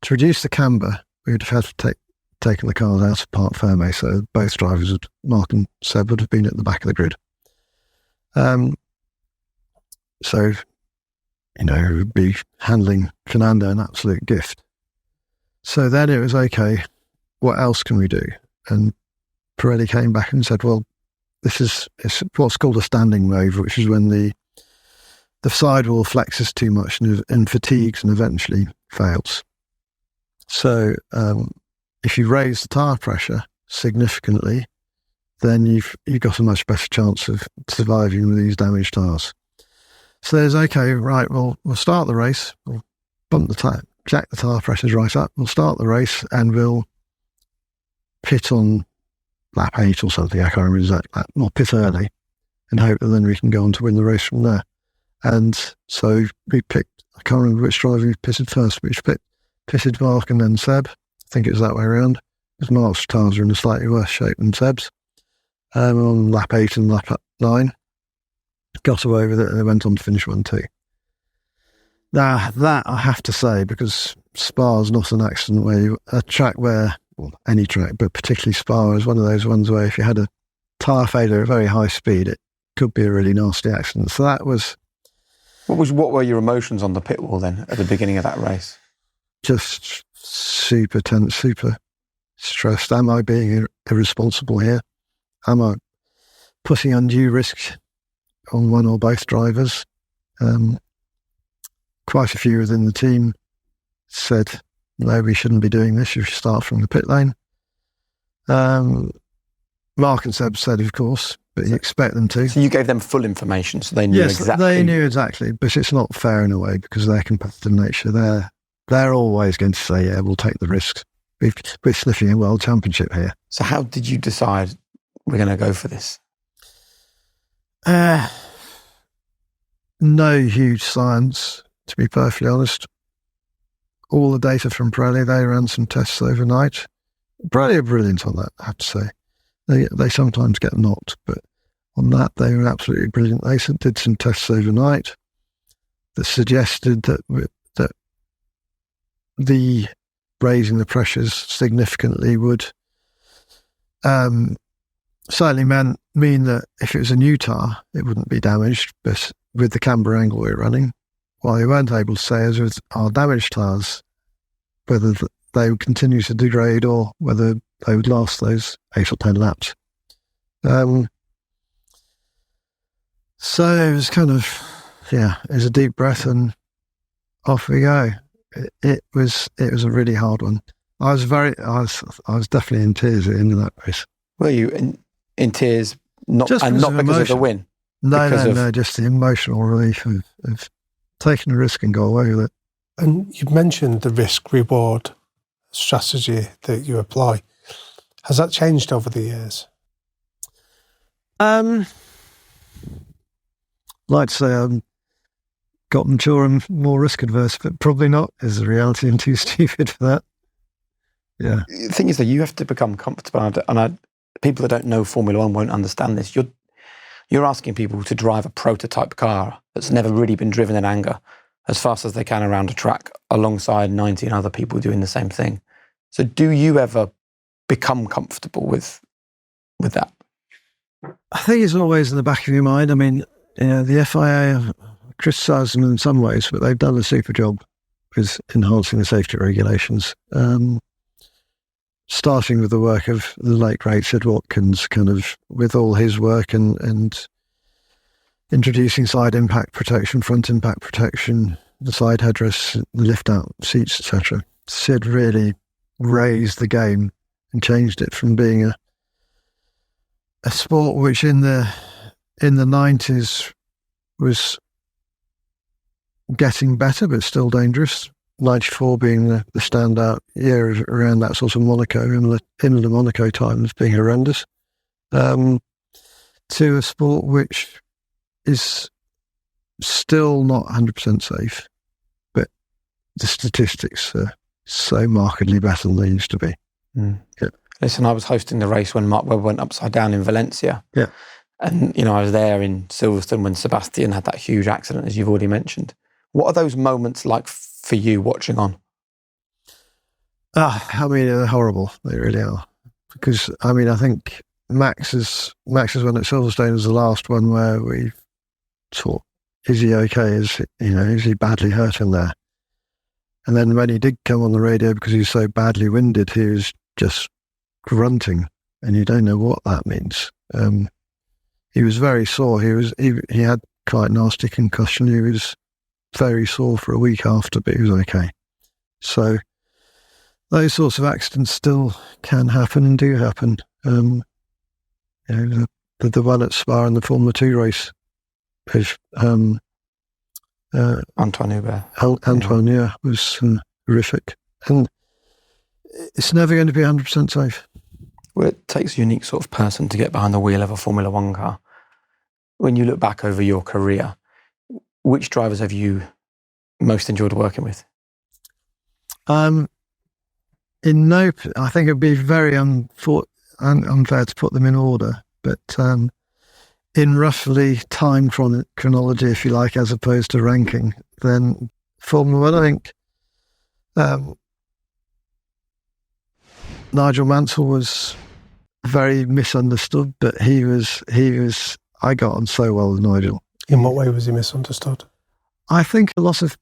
To reduce the camber, we would have had to taken the cars out of Parc Fermé, so both drivers, Mark and Seb, would have been at the back of the grid. So, it would be handling Fernando an absolute gift. So then it was, okay, what else can we do? And Pirelli came back and said, well, it's what's called a standing wave, which is when the sidewall flexes too much and fatigues and eventually fails. So if you raise the tyre pressure significantly, then you've got a much better chance of surviving with these damaged tyres. So there's, okay, right, well, we'll start the race, we'll bump the tyre, jack the tyre pressures right up, we'll start the race and we'll pit on lap 8 or something, I can't remember exactly, or pit early, and hope that then we can go on to win the race from there. And so we picked, I can't remember which driver we pitted first, but we pitted Mark and then Seb. I think it was that way around, because Mark's tyres are in a slightly worse shape than Seb's. On lap 8 and lap 9, got away with it, and they went on to finish 1-2. Now, that I have to say, because Spa's not an accident where a track where, well, any track, but particularly Spa is one of those ones where if you had a tyre failure at very high speed, it could be a really nasty accident. So that was... What were your emotions on the pit wall then at the beginning of that race? Just super tense, super stressed. Am I being irresponsible here? Am I putting undue risk on one or both drivers? Quite a few within the team said, no, we shouldn't be doing this. You should start from the pit lane. Mark and Seb said, of course, but you expect them to. So you gave them full information, so they knew exactly. They knew exactly, but it's not fair in a way because of their competitive nature. They're always going to say, yeah, we'll take the risks. We're sniffing a world championship here. So how did you decide we're going to go for this? No huge science, to be perfectly honest. All the data from Pirelli, they ran some tests overnight. Pirelli are brilliant on that, I have to say. They sometimes get knocked, but on that they were absolutely brilliant. They did some tests overnight that suggested that the raising the pressures significantly would certainly mean that if it was a new tyre, it wouldn't be damaged, but with the camber angle we were running, what they weren't able to say is with our damaged tyres, whether they would continue to degrade or whether they would last those 8 or 10 laps. So it was kind of, it was a deep breath and off we go. It was a really hard one. I was definitely in tears at the end of that race. Were you in tears? Not because of the win? No, just the emotional relief of taking a risk and go away with it. And you mentioned the risk-reward strategy that you apply. Has that changed over the years? Like to say I've got mature and more risk-adverse, but probably not is the reality. I'm too stupid for that. Yeah. The thing is that you have to become comfortable, and people that don't know Formula One won't understand this. You're asking people to drive a prototype car that's never really been driven in anger as fast as they can around a track alongside 19 other people doing the same thing. So do you ever become comfortable with that? I think it's always in the back of your mind. I mean, the FIA criticise them in some ways, but they've done a super job with enhancing the safety regulations. Starting with the work of the late great Sid Watkins, kind of with all his work and introducing side impact protection, front impact protection, the side headrests, lift out seats, etc. Sid really raised the game and changed it from being a sport which in the 90s was getting better but still dangerous. 94 being the standout year around that sort of Imola Monaco time as being horrendous, to a sport which is still not 100% safe, but the statistics are so markedly better than they used to be. Mm. Yeah. Listen, I was hosting the race when Mark Webber went upside down in Valencia. Yeah. And, I was there in Silverstone when Sebastian had that huge accident, as you've already mentioned. What are those moments like for you watching on? I mean, they're horrible. They really are. Because, I mean, I think Max's one at Silverstone was the last one where we thought, is he okay? Is he badly hurt in there? And then when he did come on the radio, because he was so badly winded, he was just grunting, and you don't know what that means. He was very sore. He had quite nasty concussion. He was very sore for a week after, but he was okay. So those sorts of accidents still can happen and do happen. The one at Spa in the Formula 2 race with Antoine Hubert. Antoine, yeah, was horrific. And it's never going to be 100% safe. Well, it takes a unique sort of person to get behind the wheel of a Formula 1 car. When you look back over your career, which drivers have you most enjoyed working with? I think it'd be very unfair to put them in order, but in roughly time chronology, if you like, as opposed to ranking, then Formula 1, I think Nigel Mansell was very misunderstood, but he was. I got on so well with Nigel. In what way was he misunderstood? I think a lot of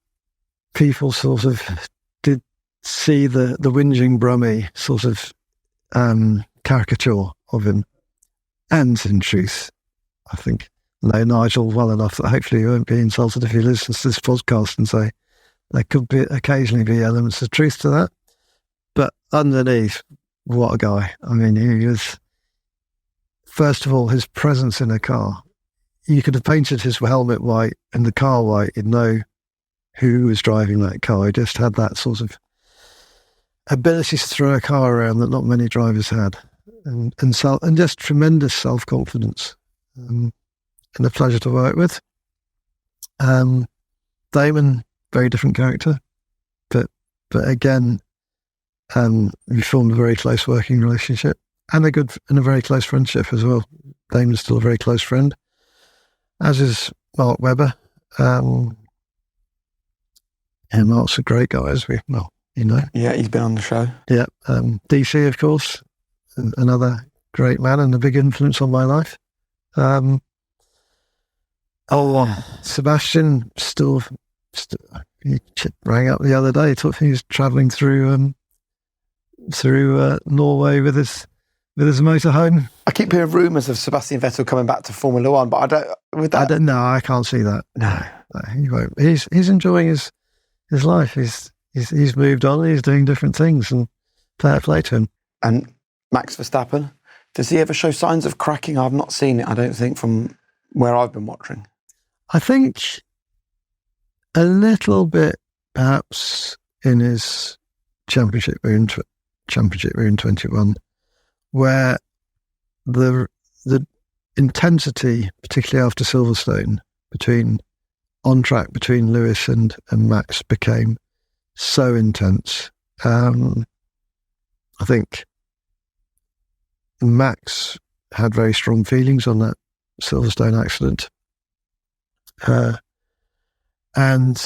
people sort of did see the whinging Brummie sort of caricature of him, and in truth, I think know Nigel well enough that hopefully he won't be insulted if he listens to this podcast and say there could occasionally be elements of truth to that. But underneath, what a guy. I mean, he was, first of all, his presence in a car. You could have painted his helmet white and the car white, you'd know who was driving that car. He just had that sort of ability to throw a car around that not many drivers had. And just tremendous self-confidence. And a pleasure to work with. Damon, very different character, but again, we formed a very close working relationship and a very close friendship as well. Damon's still a very close friend, as is Mark Webber. And Mark's a great guy, as Yeah, he's been on the show. Yeah, DC, of course, another great man and a big influence on my life. Sebastian still he rang up the other day. He was travelling through Norway with his motorhome. I keep hearing rumours of Sebastian Vettel coming back to Formula 1, but I don't know. I can't see that. No, he won't. He's enjoying his life. He's moved on. He's doing different things, and fair play to him. And Max Verstappen, does he ever show signs of cracking? I've not seen it, I don't think, from where I've been watching. I think a little bit, perhaps, in his championship year in 21, where the intensity, particularly after Silverstone, on track between Lewis and Max became so intense. I think Max had very strong feelings on that Silverstone accident. And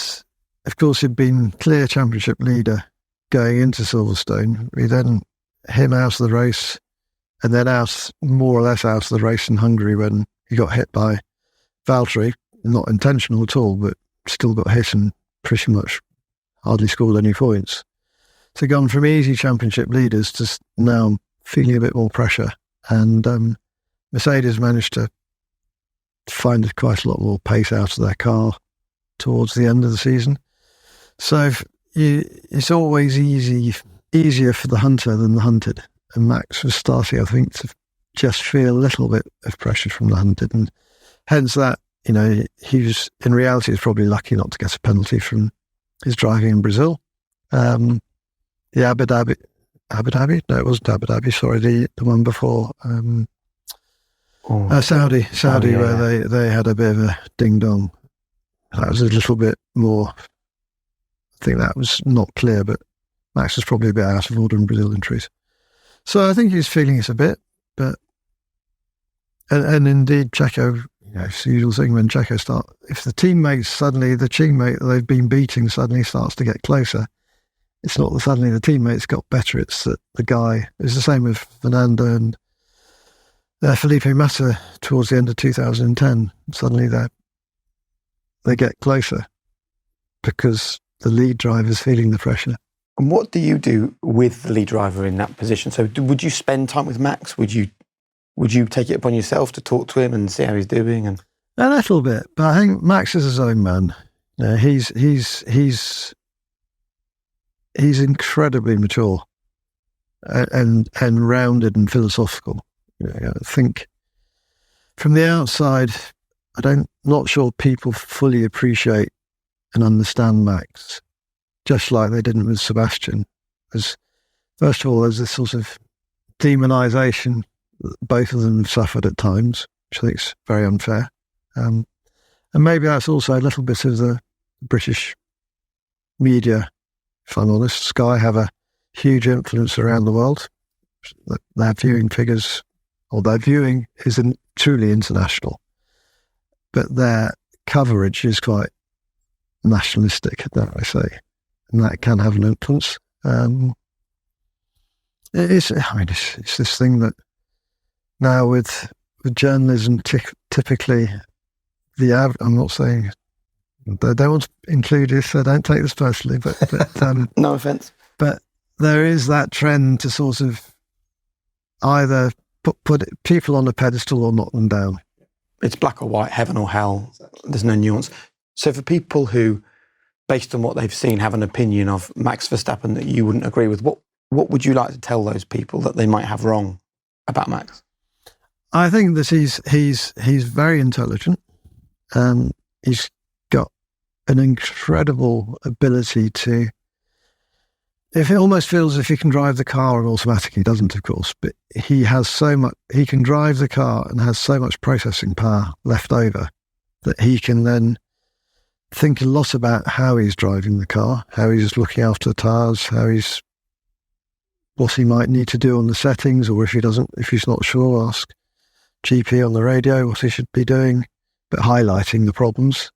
of course, he'd been clear championship leader going into Silverstone. We then him out of the race, and then more or less out of the race in Hungary when he got hit by Valtteri. Not intentional at all, but still got hit and pretty much hardly scored any points. So gone from easy championship leaders to now feeling a bit more pressure. And Mercedes managed to find quite a lot more pace out of their car towards the end of the season. So it's always easier for the hunter than the hunted. And Max was starting, I think, to just feel a little bit of pressure from the hunted. And hence that, he was, in reality, was probably lucky not to get a penalty from his driving in Brazil. The Abu Dhabi? No, it wasn't Abu Dhabi, sorry, the one before. Saudi, where they had a bit of a ding-dong. That was a little bit more, I think that was not clear, but Max was probably a bit out of order in Brazil, in truth. So I think he's feeling it a bit, but, and indeed, Checo, it's the usual thing when Checo if the teammate they've been beating suddenly starts to get closer, it's not that suddenly the teammates got better, it's that the guy, it's the same with Fernando and Felipe Massa towards the end of 2010. Suddenly they get closer because the lead driver's feeling the pressure. And what do you do with the lead driver in that position? So would you spend time with Max? Would you take it upon yourself to talk to him and see how he's doing? And a little bit, but I think Max is his own man. He's incredibly mature and rounded and philosophical. I think from the outside, not sure people fully appreciate and understand Max, just like they didn't with Sebastian. First of all, there's this sort of demonisation that both of them have suffered at times, which I think is very unfair. And maybe that's also a little bit of the British media, if I'm honest. Sky have a huge influence around the world. Their viewing figures, or their viewing is truly international, but their coverage is quite nationalistic, dare I say, and that can have an influence. It's this thing that now with journalism, typically I'm not saying I don't want to include this, so don't take this personally, but no offence. But there is that trend to sort of either put people on a pedestal or knock them down. It's black or white, heaven or hell. There's no nuance. So for people who, based on what they've seen, have an opinion of Max Verstappen that you wouldn't agree with, what would you like to tell those people that they might have wrong about Max? I think that he's very intelligent. He's got an incredible ability to. If it almost feels as if he can drive the car on automatic, he doesn't, of course, but he has so much, he can drive the car and has so much processing power left over that he can then think a lot about how he's driving the car, how he's looking after the tyres, what he might need to do on the settings, or if he's not sure, ask GP on the radio what he should be doing, but highlighting the problems.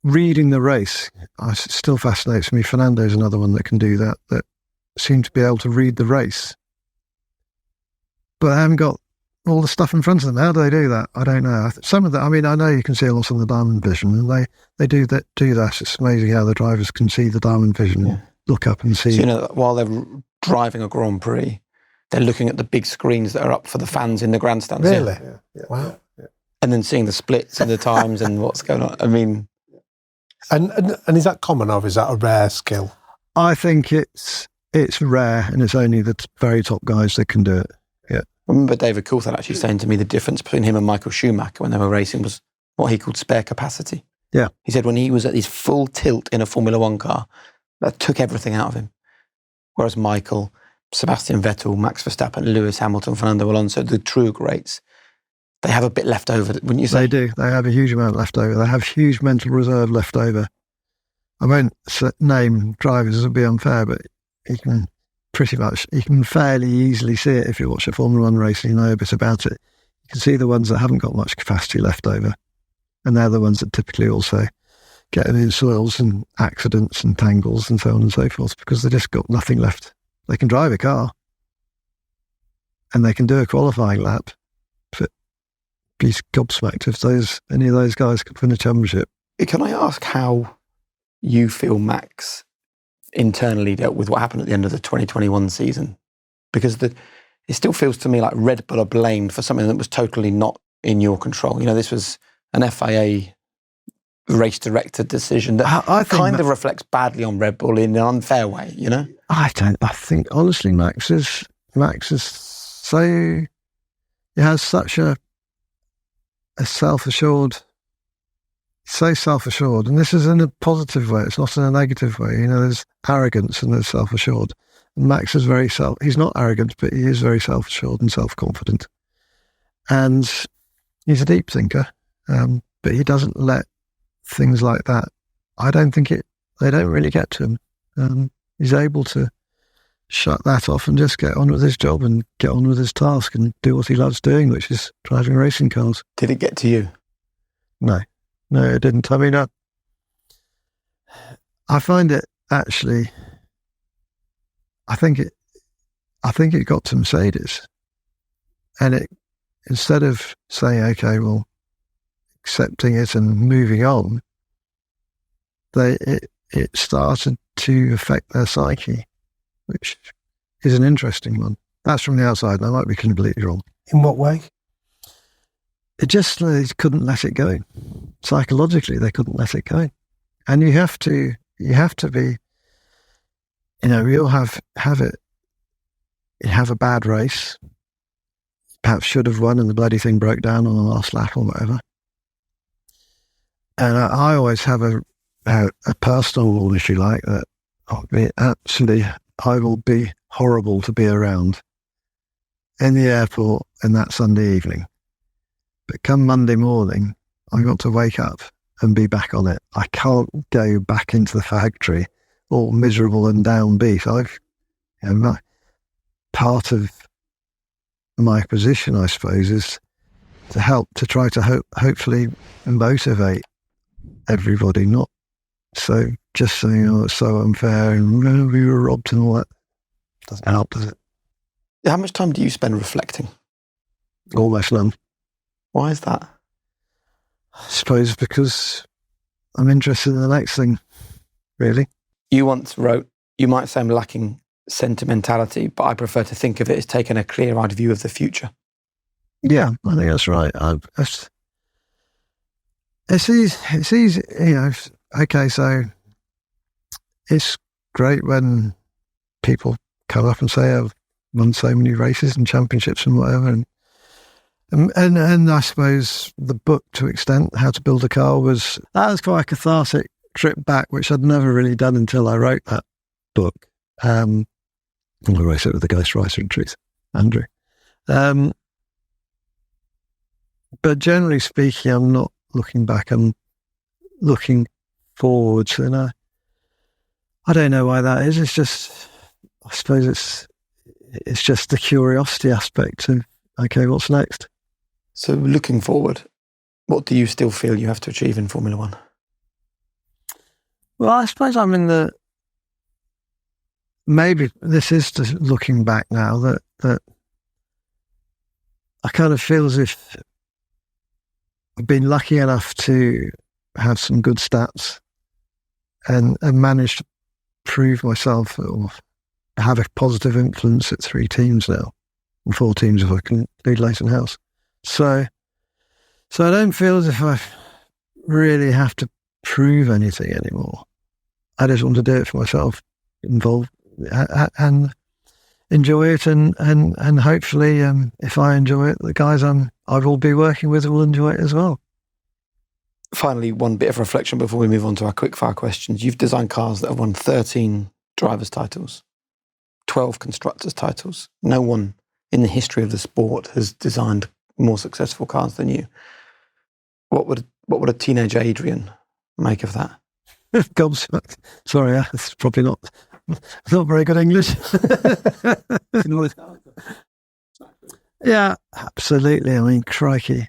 Reading the race, it still fascinates me. Fernando's another one that can do that seem to be able to read the race. But they haven't got all the stuff in front of them. How do they do that? I don't know. Some of that, I know you can see a lot on the Diamond Vision, and they do that. It's amazing how the drivers can see the Diamond Vision, look up and see. So, while they're driving a Grand Prix, they're looking at the big screens that are up for the fans in the grandstands. Really? Yeah. Wow. Yeah. And then seeing the splits and the times and what's going on. And is that common, or is that a rare skill? I think it's rare, and it's only the very top guys that can do it. Yeah. I remember David Coulthard actually saying to me the difference between him and Michael Schumacher when they were racing was what he called spare capacity. Yeah. He said when he was at his full tilt in a Formula One car, that took everything out of him. Whereas Michael, Sebastian Vettel, Max Verstappen, Lewis Hamilton, Fernando Alonso, the true greats, they have a bit left over, wouldn't you say? They do. They have a huge amount left over. They have huge mental reserve left over. I won't name drivers, it would be unfair, but you can fairly easily see it if you watch a Formula One race and you know a bit about it. You can see the ones that haven't got much capacity left over. And they're the ones that typically also get in soils and accidents and tangles and so on and so forth, because they just got nothing left. They can drive a car and they can do a qualifying lap, but be gobsmacked if any of those guys could win a championship. Can I ask how you feel Max internally dealt with what happened at the end of the 2021 season? Because it still feels to me like Red Bull are blamed for something that was totally not in your control. You know, this was an FIA race director decision that I think kind of reflects badly on Red Bull in an unfair way, you know? I think honestly, Max is so, he has such a self-assured, so self-assured, and this is in a positive way, it's not in a negative way. You know, there's arrogance and there's self-assured. And Max is he's not arrogant, but he is very self-assured and self-confident. And he's a deep thinker, but he doesn't let things like that, I don't think they don't really get to him. He's able to shut that off and just get on with his job and get on with his task and do what he loves doing, which is driving racing cars. Did it get to you? No, it didn't. I mean, I find it actually, I think it got to Mercedes, and instead of saying, okay, well, accepting it and moving on, it started to affect their psyche, which is an interesting one. That's from the outside, and I might be completely wrong. In what way? They couldn't let it go. Psychologically, they couldn't let it go. And you have to be, you know, you'll have a bad race, perhaps should have won and the bloody thing broke down on the last lap or whatever. And I always have a personal rule, if you like, that I will be horrible to be around in the airport in that Sunday evening. But come Monday morning, I've got to wake up and be back on it. I can't go back into the factory all miserable and downbeat. Part of my position, I suppose, is to try to hopefully motivate everybody, not just saying, oh, it's so unfair and we were robbed and all that. Doesn't help, does it? How much time do you spend reflecting? Almost none. Why is that? I suppose because I'm interested in the next thing, really. You once wrote, you might say I'm lacking sentimentality, but I prefer to think of it as taking a clear-eyed view of the future. Yeah, I think that's right. It's easy, you know. Okay, so it's great when people come up and say, I've won so many races and championships and whatever. And I suppose the book, to extent, How to Build a Car, was quite a cathartic trip back, which I'd never really done until I wrote that book. I wrote it with the ghostwriter, in truth, Andrew. But generally speaking, I'm not looking back, I'm looking forwards. And I don't know why that is. It's just, I suppose it's just the curiosity aspect of, okay, what's next? So looking forward, what do you still feel you have to achieve in Formula One? Well, I suppose I'm in maybe this is just looking back now, that I kind of feel as if I've been lucky enough to have some good stats and managed to prove myself or have a positive influence at 3 teams now, and 4 teams if I can include Leighton House. So I don't feel as if I really have to prove anything anymore. I just want to do it for myself, involved and enjoy it, and hopefully, if I enjoy it, the guys I will be working with will enjoy it as well. Finally, one bit of reflection before we move on to our quickfire questions. You've designed cars that have won 13 drivers' titles, 12 constructors' titles. No one in the history of the sport has designed more successful cars than you. What would a teenage Adrian make of that? God, sorry, it's probably not very good English. Yeah, absolutely. I mean, crikey.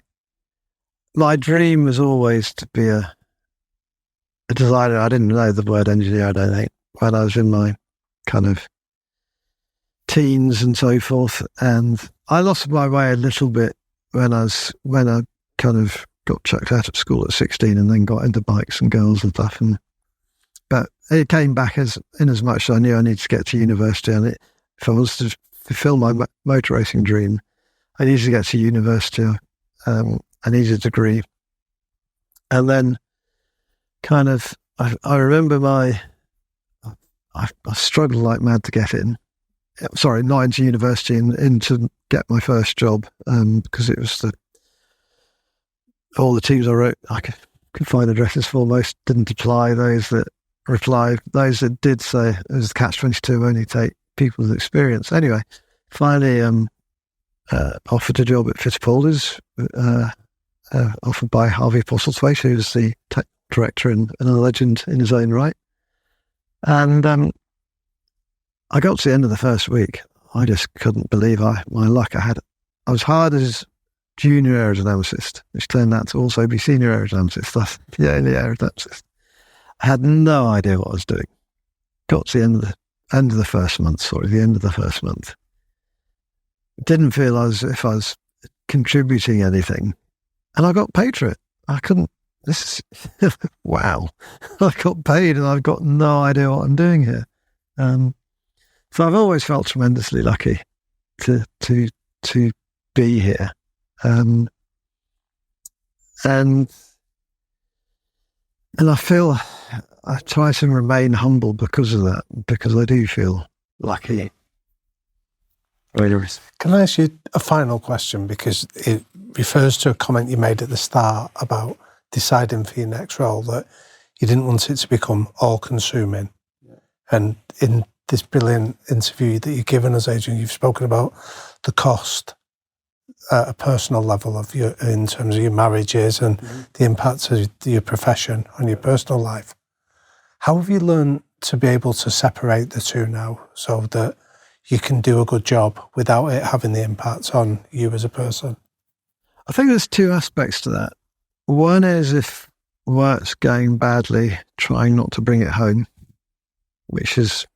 My dream was always to be a designer. I didn't know the word engineer, I don't think, when I was in my kind of teens and so forth. And I lost my way a little bit when I kind of got chucked out of school at 16 and then got into bikes and girls and stuff. But it came back in as much as I knew I needed to get to university. And if I was to fulfill my motor racing dream, I needed to get to university. I needed a degree. And then kind of, I remember I struggled like mad to get in. Sorry, not into university, and to get my first job, because it was all the teams I wrote, I could find addresses for. Most didn't apply. Those that replied, those that did say it was catch-22, only take people with experience. Anyway, finally offered a job at Fittipaldi's, offered by Harvey Postlethwaite, who's the tech director and a legend in his own right. And I got to the end of the first week. I just couldn't believe my luck. I was hired as junior aerodynamicist, which turned out to also be senior aerodynamicist. That's the only aerodynamicist. I had no idea what I was doing. Got to the end of the first month. Didn't feel as if I was contributing anything. And I got paid for it. I couldn't, this is, wow. I got paid and I've got no idea what I'm doing here. So I've always felt tremendously lucky to be here. And I feel I try to remain humble because of that, because I do feel lucky. Can I ask you a final question? Because it refers to a comment you made at the start about deciding for your next role that you didn't want it to become all-consuming. Yeah. And in this brilliant interview that you've given us, Adrian, you've spoken about the cost at a personal level of in terms of your marriages and the impact of your profession on your personal life. How have you learned to be able to separate the two now so that you can do a good job without it having the impact on you as a person? I think there's two aspects to that. One is if work's going badly, trying not to bring it home, which is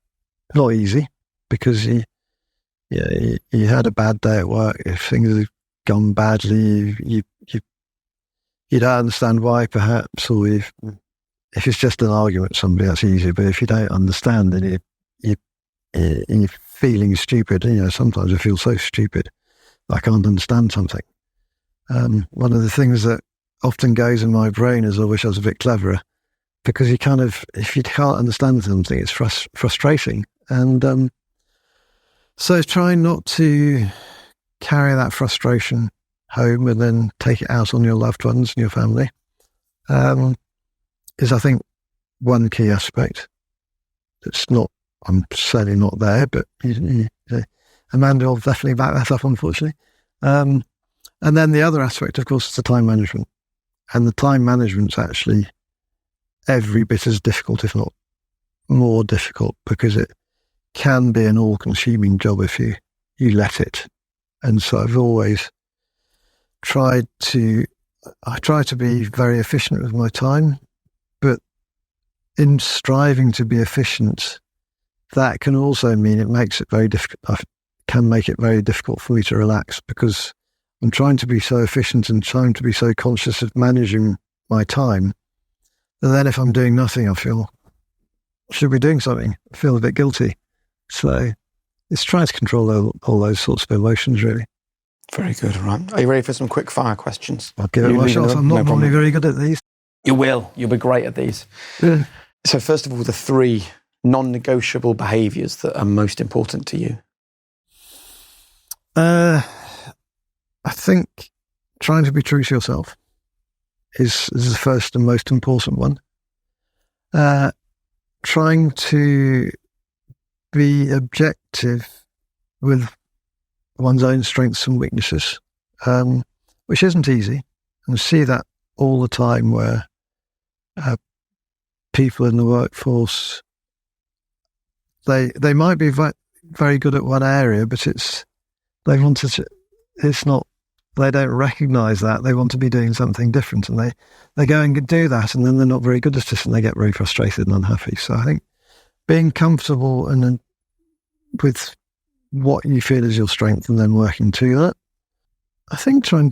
not easy because you had a bad day at work. If things have gone badly, you don't understand why, perhaps, or if it's just an argument with somebody, that's easy. But if you don't understand, then you're feeling stupid. Sometimes I feel so stupid I can't understand something. One of the things that often goes in my brain is I wish I was a bit cleverer, because if you can't understand something, it's frustrating. And so trying not to carry that frustration home and then take it out on your loved ones and your family is, I think, one key aspect. I'm certainly not there, but Amanda will definitely back that up, unfortunately. And then the other aspect, of course, is the time management. And the time management's actually every bit as difficult, if not more difficult, because it can be an all-consuming job if you let it. And so I've always try to be very efficient with my time, but in striving to be efficient, that can also mean it makes it very difficult. Can make it very difficult for me to relax, because I'm trying to be so efficient and trying to be so conscious of managing my time that then if I'm doing nothing, I feel I should be doing something. I feel a bit guilty. So it's trying to control all those sorts of emotions, really. Very good. Right. Are you ready for some quick fire questions? I'll give it my shot. I'm not normally very good at these. You will. You'll be great at these. Yeah. So first of all, the 3 non-negotiable behaviours that are most important to you. I think trying to be true to yourself is the first and most important one. Trying to be objective with one's own strengths and weaknesses, which isn't easy. And I see that all the time where people in the workforce, they might be very good at one area, but they don't recognise that. They want to be doing something different, and they go and do that, and then they're not very good at it, and they get very frustrated and unhappy. So I think being comfortable and with what you feel is your strength and then working to that. I think trying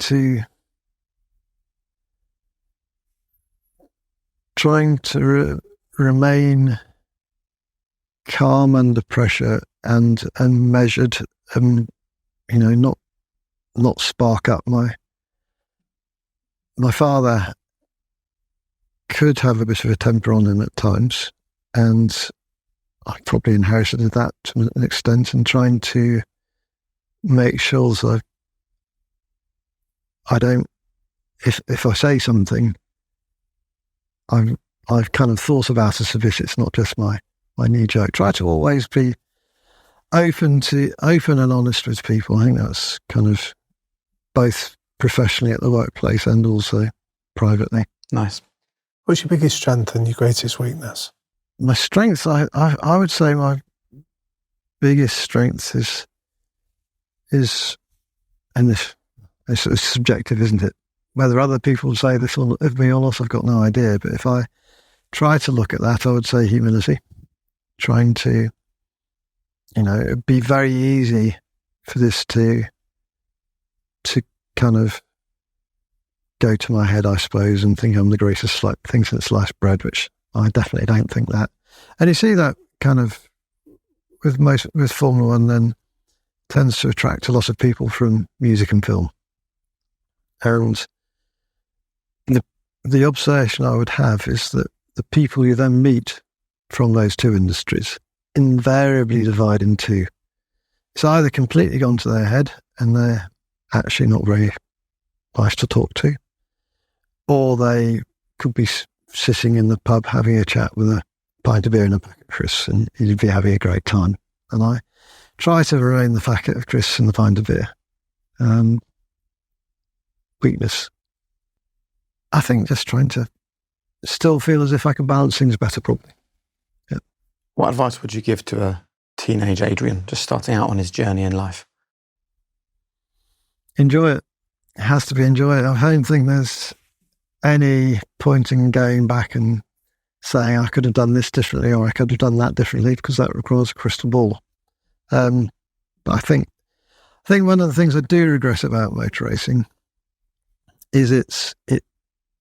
to remain calm under pressure and measured, not spark up my my father could have a bit of a temper on him at times, and I probably inherited that to an extent, and trying to make sure that I don't, if I say something, I've kind of thought about it a bit. It's not just my knee jerk. Try to always be open and honest with people. I think that's kind of both professionally at the workplace and also privately. Nice. What's your biggest strength and your greatest weakness? My strength, I would say my biggest strength is, and this it's subjective, isn't it? Whether other people say this of me or not, I've got no idea. But if I try to look at that, I would say humility. Trying to, it'd be very easy for this to kind of go to my head, I suppose, and think I'm the greatest thing since sliced bread, which I definitely don't think that. And you see that kind of with Formula One, then tends to attract a lot of people from music and film. And the observation I would have is that the people you then meet from those two industries invariably divide in two. It's either completely gone to their head and they're actually not very nice to talk to, or they could be sitting in the pub having a chat with a pint of beer and a packet of crisps, and you'd be having a great time. And I try to remain the packet of crisps and the pint of beer. Weakness, I think, just trying to still feel as if I can balance things better, probably. Yeah. What advice would you give to a teenage Adrian just starting out on his journey in life? Enjoy it. It has to be enjoy it. I don't think there's any point in going back and saying I could have done this differently or I could have done that differently, because that requires a crystal ball. But I think one of the things I do regret about motor racing is it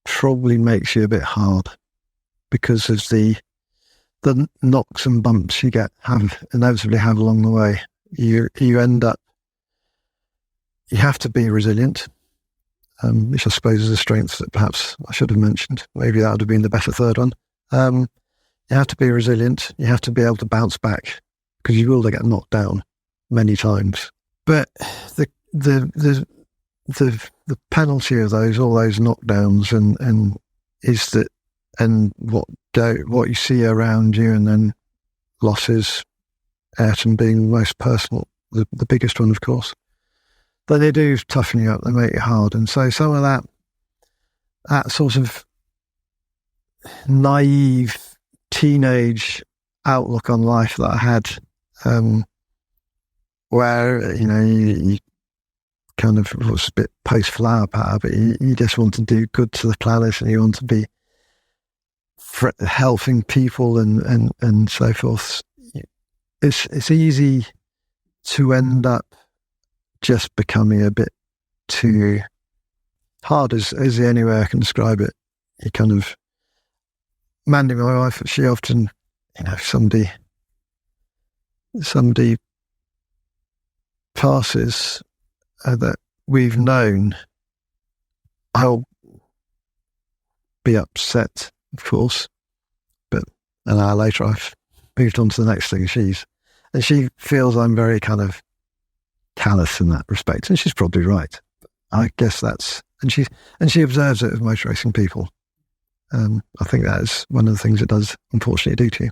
probably makes you a bit hard because of the knocks and bumps you inevitably have along the way. You end up, you have to be resilient, which I suppose is a strength that perhaps I should have mentioned. Maybe that would have been the better third one. You have to be resilient. You have to be able to bounce back, because you will get knocked down many times. But the penalty of all those knockdowns and is that, and what you see around you, and then losses, Ayrton being the most personal, the biggest one, of course. But they do toughen you up, they make it hard. And so some of that sort of naive teenage outlook on life that I had, where, you kind of was a bit post-flower power, but you just want to do good to the planet and you want to be helping people and so forth. It's easy to end up just becoming a bit too hard, is the only way I can describe it. You kind of, Mandy, my wife, she often, somebody passes that we've known, I'll be upset, of course, but an hour later I've moved on to the next thing. And she feels I'm very kind of callous in that respect, and she's probably right. I guess and she observes it of motor racing people. I think that is one of the things it does unfortunately do to you.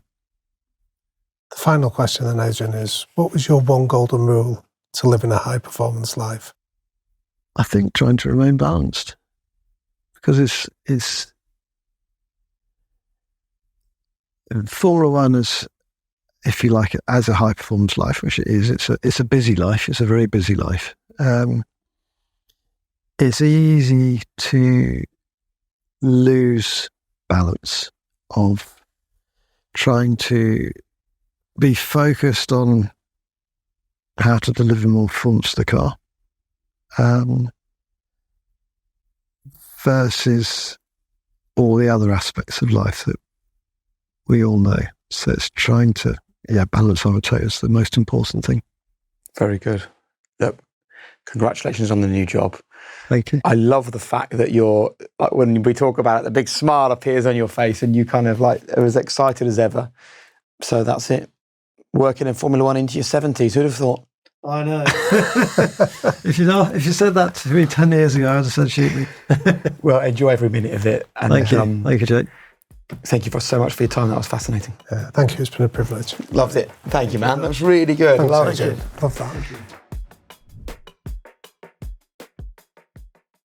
The final question then, Adrian, is what was your one golden rule to living a high performance life? I think trying to remain balanced, because it's Formula One is, if you like it, as a high performance life, which it is. It's a busy life. It's a very busy life. It's easy to lose balance of trying to be focused on how to deliver more performance to the car, versus all the other aspects of life that we all know. So it's trying to, balance, I would say, is the most important thing. Very good. Look, Congratulations on the new job. Thank you. I love the fact that you're, like, when we talk about it, the big smile appears on your face and you kind of like are as excited as ever. So that's it. Working in Formula One into your 70s. Who'd have thought? I know. If you said that to me 10 years ago, I'd have said shoot me. Well, enjoy every minute of it. And, Thank you. Thank you, Jake. Thank you so much for your time. That was fascinating. Thank you. It's been a privilege. Loved it. Thank you, man. That was really good. Thanks, Loved Adrian. it. Love that.